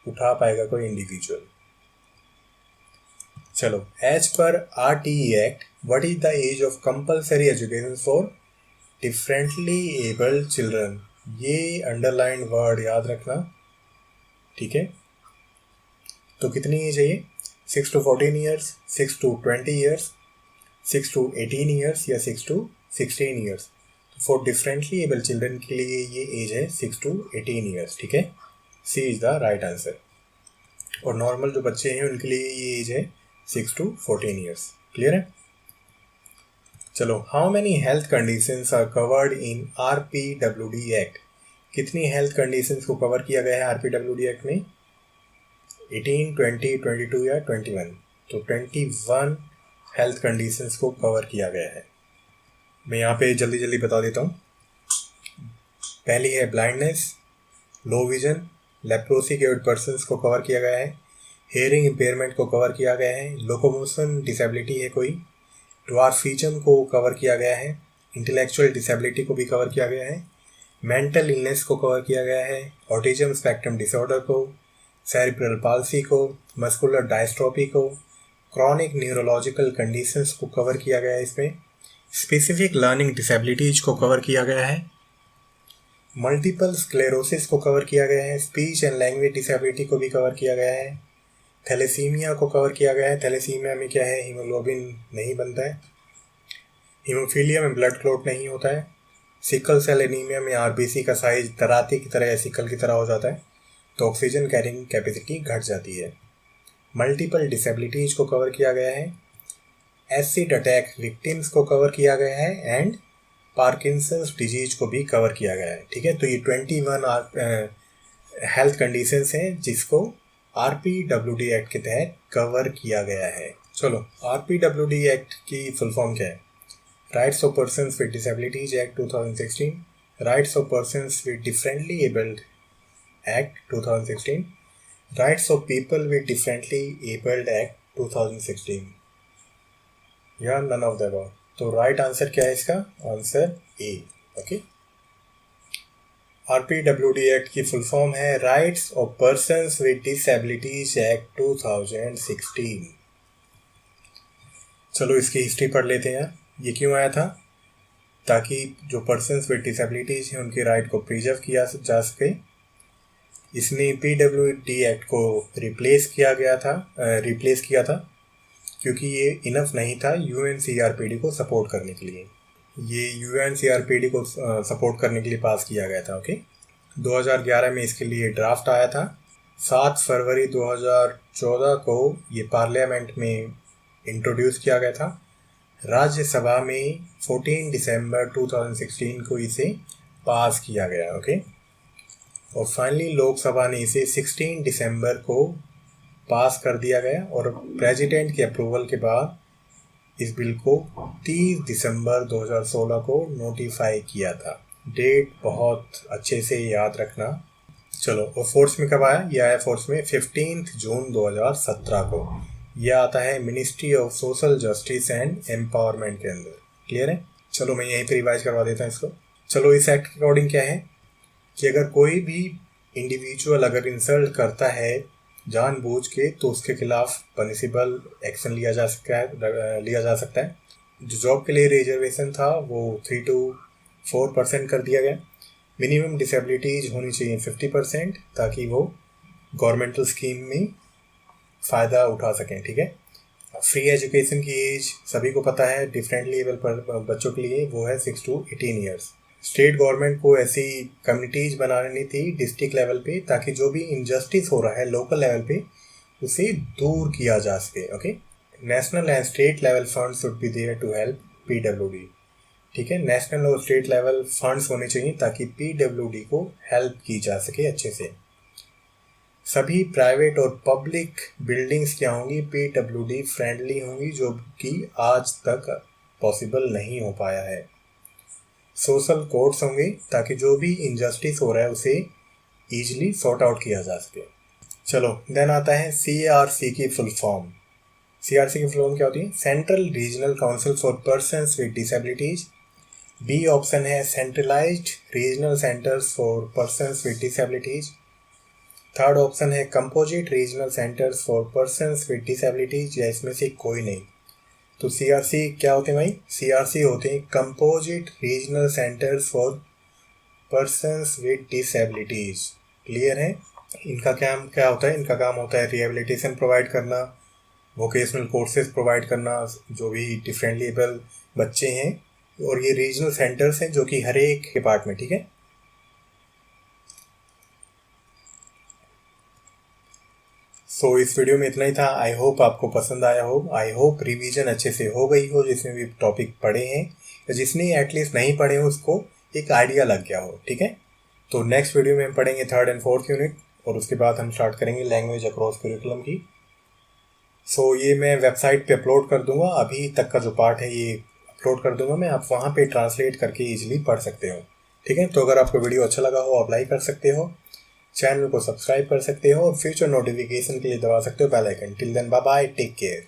उठा पाएगा कोई इंडिविजुअल। चलो, as per RTE act what is the age of compulsory education for differently abled children? ये अंडरलाइन वर्ड याद रखना, ठीक है। तो कितनी एज है ये? 6 to 14 years, 6 to 20 years, 6 to 18 years, या 6 to 16 years? For differently able children के लिए ये एज है 6 to 18 ईयर्स, ठीक है। सी इज द राइट आंसर। और नॉर्मल जो बच्चे हैं उनके लिए ये एज है 6 to 14 ईयर्स। क्लियर है? चलो, how many health conditions are covered in RPWD act? कितनी हेल्थ कंडीशंस को कवर किया गया है RPWD एक्ट में? 18, 20, 22 या 21? तो 21 हेल्थ कंडीशंस को कवर किया गया है। मैं यहाँ पे जल्दी जल्दी बता देता हूँ। पहली है ब्लाइंडनेस, लो विजन, लेप्रोसी के पर्सन्स को कवर किया गया है, हेयरिंग इम्पेयरमेंट को कवर किया गया है, लोकोमोशन डिसेबिलिटी है कोई, ड्वार्फिज्म को कवर किया गया है, इंटेलेक्चुअल डिसेबिलिटी को भी कवर किया गया है, मेंटल इलनेस को कवर किया गया है, ऑटिज्म स्पेक्ट्रम डिसऑर्डर को, सेरिब्रल पाल्सी को, मस्कुलर डायस्ट्रोफी को, क्रॉनिक न्यूरोलॉजिकल कंडीशंस को कवर किया गया है। इसमें स्पेसिफिक लर्निंग डिसेबिलिटीज को कवर किया गया है, मल्टीपल स्क्लेरोसिस को कवर किया गया है, स्पीच एंड लैंग्वेज डिसेबिलिटी को भी कवर किया गया है, थैलेसीमिया को कवर किया गया है। थैलेसीमिया में क्या है, हीमोग्लोबिन नहीं बनता है, हीमोफीलिया में ब्लड क्लॉट नहीं होता है, सिकल सेल एनीमिया में आरबीसी का साइज दराती की तरह या सिकल की तरह हो जाता है, तो ऑक्सीजन कैरिंग कैपेसिटी घट जाती है। मल्टीपल डिसेबिलिटीज को कवर किया गया है, एसिड अटैक विक्टिम्स को कवर किया गया है, एंड पार्किंसंस डिजीज को भी कवर किया गया है। ठीक है, तो ये 21 हेल्थ कंडीशंस हैं जिसको RPWD एक्ट के तहत कवर किया गया है। चलो, RPWD एक्ट की फुल फॉर्म क्या है? Rights of persons with disabilities act 2016, rights of persons with differently abled act 2016, rights of people with differently abled act 2016, या नन ऑफ द अबव। तो राइट आंसर क्या है इसका? Answer A. Okay, RPWD act की full form है rights of persons with disabilities act 2016। चलो इसकी history पढ़ लेते हैं यार। ये क्यों आया था? ताकि जो पर्सन्स विद डिसेबिलिटीज हैं उनके राइट को प्रिजर्व किया जा सके। इसने PWD एक्ट को रिप्लेस किया था क्योंकि ये इनफ नहीं था UNCRPD को सपोर्ट करने के लिए। ये UNCRPD को सपोर्ट करने के लिए पास किया गया था। ओके, 2011 में इसके लिए ड्राफ्ट आया था। 7 फरवरी 2014 को ये पार्लियामेंट में इंट्रोड्यूस किया गया था। राज्यसभा में 14 दिसंबर 2016 को इसे पास किया गया। ओके, और फाइनली लोकसभा ने इसे 16 दिसंबर को पास कर दिया गया और प्रेसिडेंट के अप्रूवल के बाद इस बिल को 30 दिसंबर 2016 को नोटिफाई किया था। डेट बहुत अच्छे से याद रखना। चलो, और फोर्स में कब आया? यह आया फोर्स में 15 जून 2017 को। यह आता है ministry of social justice and empowerment के अंदर। क्लियर है? चलो मैं यहीं पर रिवाइज करवा देता हूँ इसको। चलो, इस एक्ट के अकॉर्डिंग क्या है कि अगर कोई भी इंडिविजुअल अगर इंसल्ट करता है जानबूझ के तो उसके खिलाफ पनिशेबल एक्शन लिया जा सकता है। जो जॉब के लिए रिजर्वेशन था वो 3 to 4% कर दिया गया। मिनिमम डिसेबिलिटीज होनी चाहिए 50% ताकि वो गवर्नमेंटल स्कीम में फ़ायदा उठा सकें। ठीक है, फ्री एजुकेशन की एज सभी को पता है डिफरेंटली एबल पर बच्चों के लिए वो है 6 to 18 ईयर्स। स्टेट गवर्नमेंट को ऐसी कम्युनिटीज़ बनानी थी डिस्ट्रिक्ट लेवल पे ताकि जो भी इनजस्टिस हो रहा है लोकल लेवल पे उसे दूर किया जा सके। Okay, national and state level funds should be there to help PWD। ठीक है, नेशनल और स्टेट लेवल फंड्स होने चाहिए ताकि PWD को हेल्प की जा सके अच्छे से। सभी प्राइवेट और पब्लिक बिल्डिंग्स क्या होंगी? PWD फ्रेंडली होंगी, जो कि आज तक पॉसिबल नहीं हो पाया है। सोशल कोर्ट्स होंगे ताकि जो भी इनजस्टिस हो रहा है उसे ईजिली सॉर्ट आउट किया जा सके। चलो, देन आता है CRC की फुल फॉर्म। CRC की फुल फॉर्म क्या होती है? Central regional council for persons with disabilities. B option है centralised regional centres for persons with disabilities. Third option है composite regional centres for persons with disabilities, या इसमें से कोई नहीं। तो CRC क्या होते हैं भाई? CRC होते हैं composite regional centres for persons with disabilities. Clear है? इनका क्या होता है? इनका काम होता है रिहेबिलिटेशन प्रोवाइड करना, वोकेशनल कोर्सेज प्रोवाइड करना जो भी डिफरेंटली एबल बच्चे हैं, और ये रीजनल सेंटर्स हैं जो कि हर एक पार्ट में। ठीक है, सो इस वीडियो में इतना ही था। आई होप आपको पसंद आया हो। आई होप रिवीजन अच्छे से हो गई हो, जिसमें भी टॉपिक पढ़े हैं या जिसने एटलीस्ट नहीं पढ़े हो उसको एक आइडिया लग गया हो। ठीक है, तो नेक्स्ट वीडियो में हम पढ़ेंगे 3rd and 4th यूनिट, और उसके बाद हम स्टार्ट करेंगे लैंग्वेज अक्रॉस करिकुलम की। सो ये मैं वेबसाइट पे अपलोड कर दूंगा। अभी तक का जो पार्ट है ये अपलोड कर दूंगा मैं, आप वहाँ पे ट्रांसलेट करके ईजिली पढ़ सकते हो। ठीक है, तो अगर आपको वीडियो अच्छा लगा हो आप लाइक कर सकते हो, चैनल को सब्सक्राइब कर सकते हो और फ्यूचर नोटिफिकेशन के लिए दबा सकते हो bell icon. Till then bye bye, take care.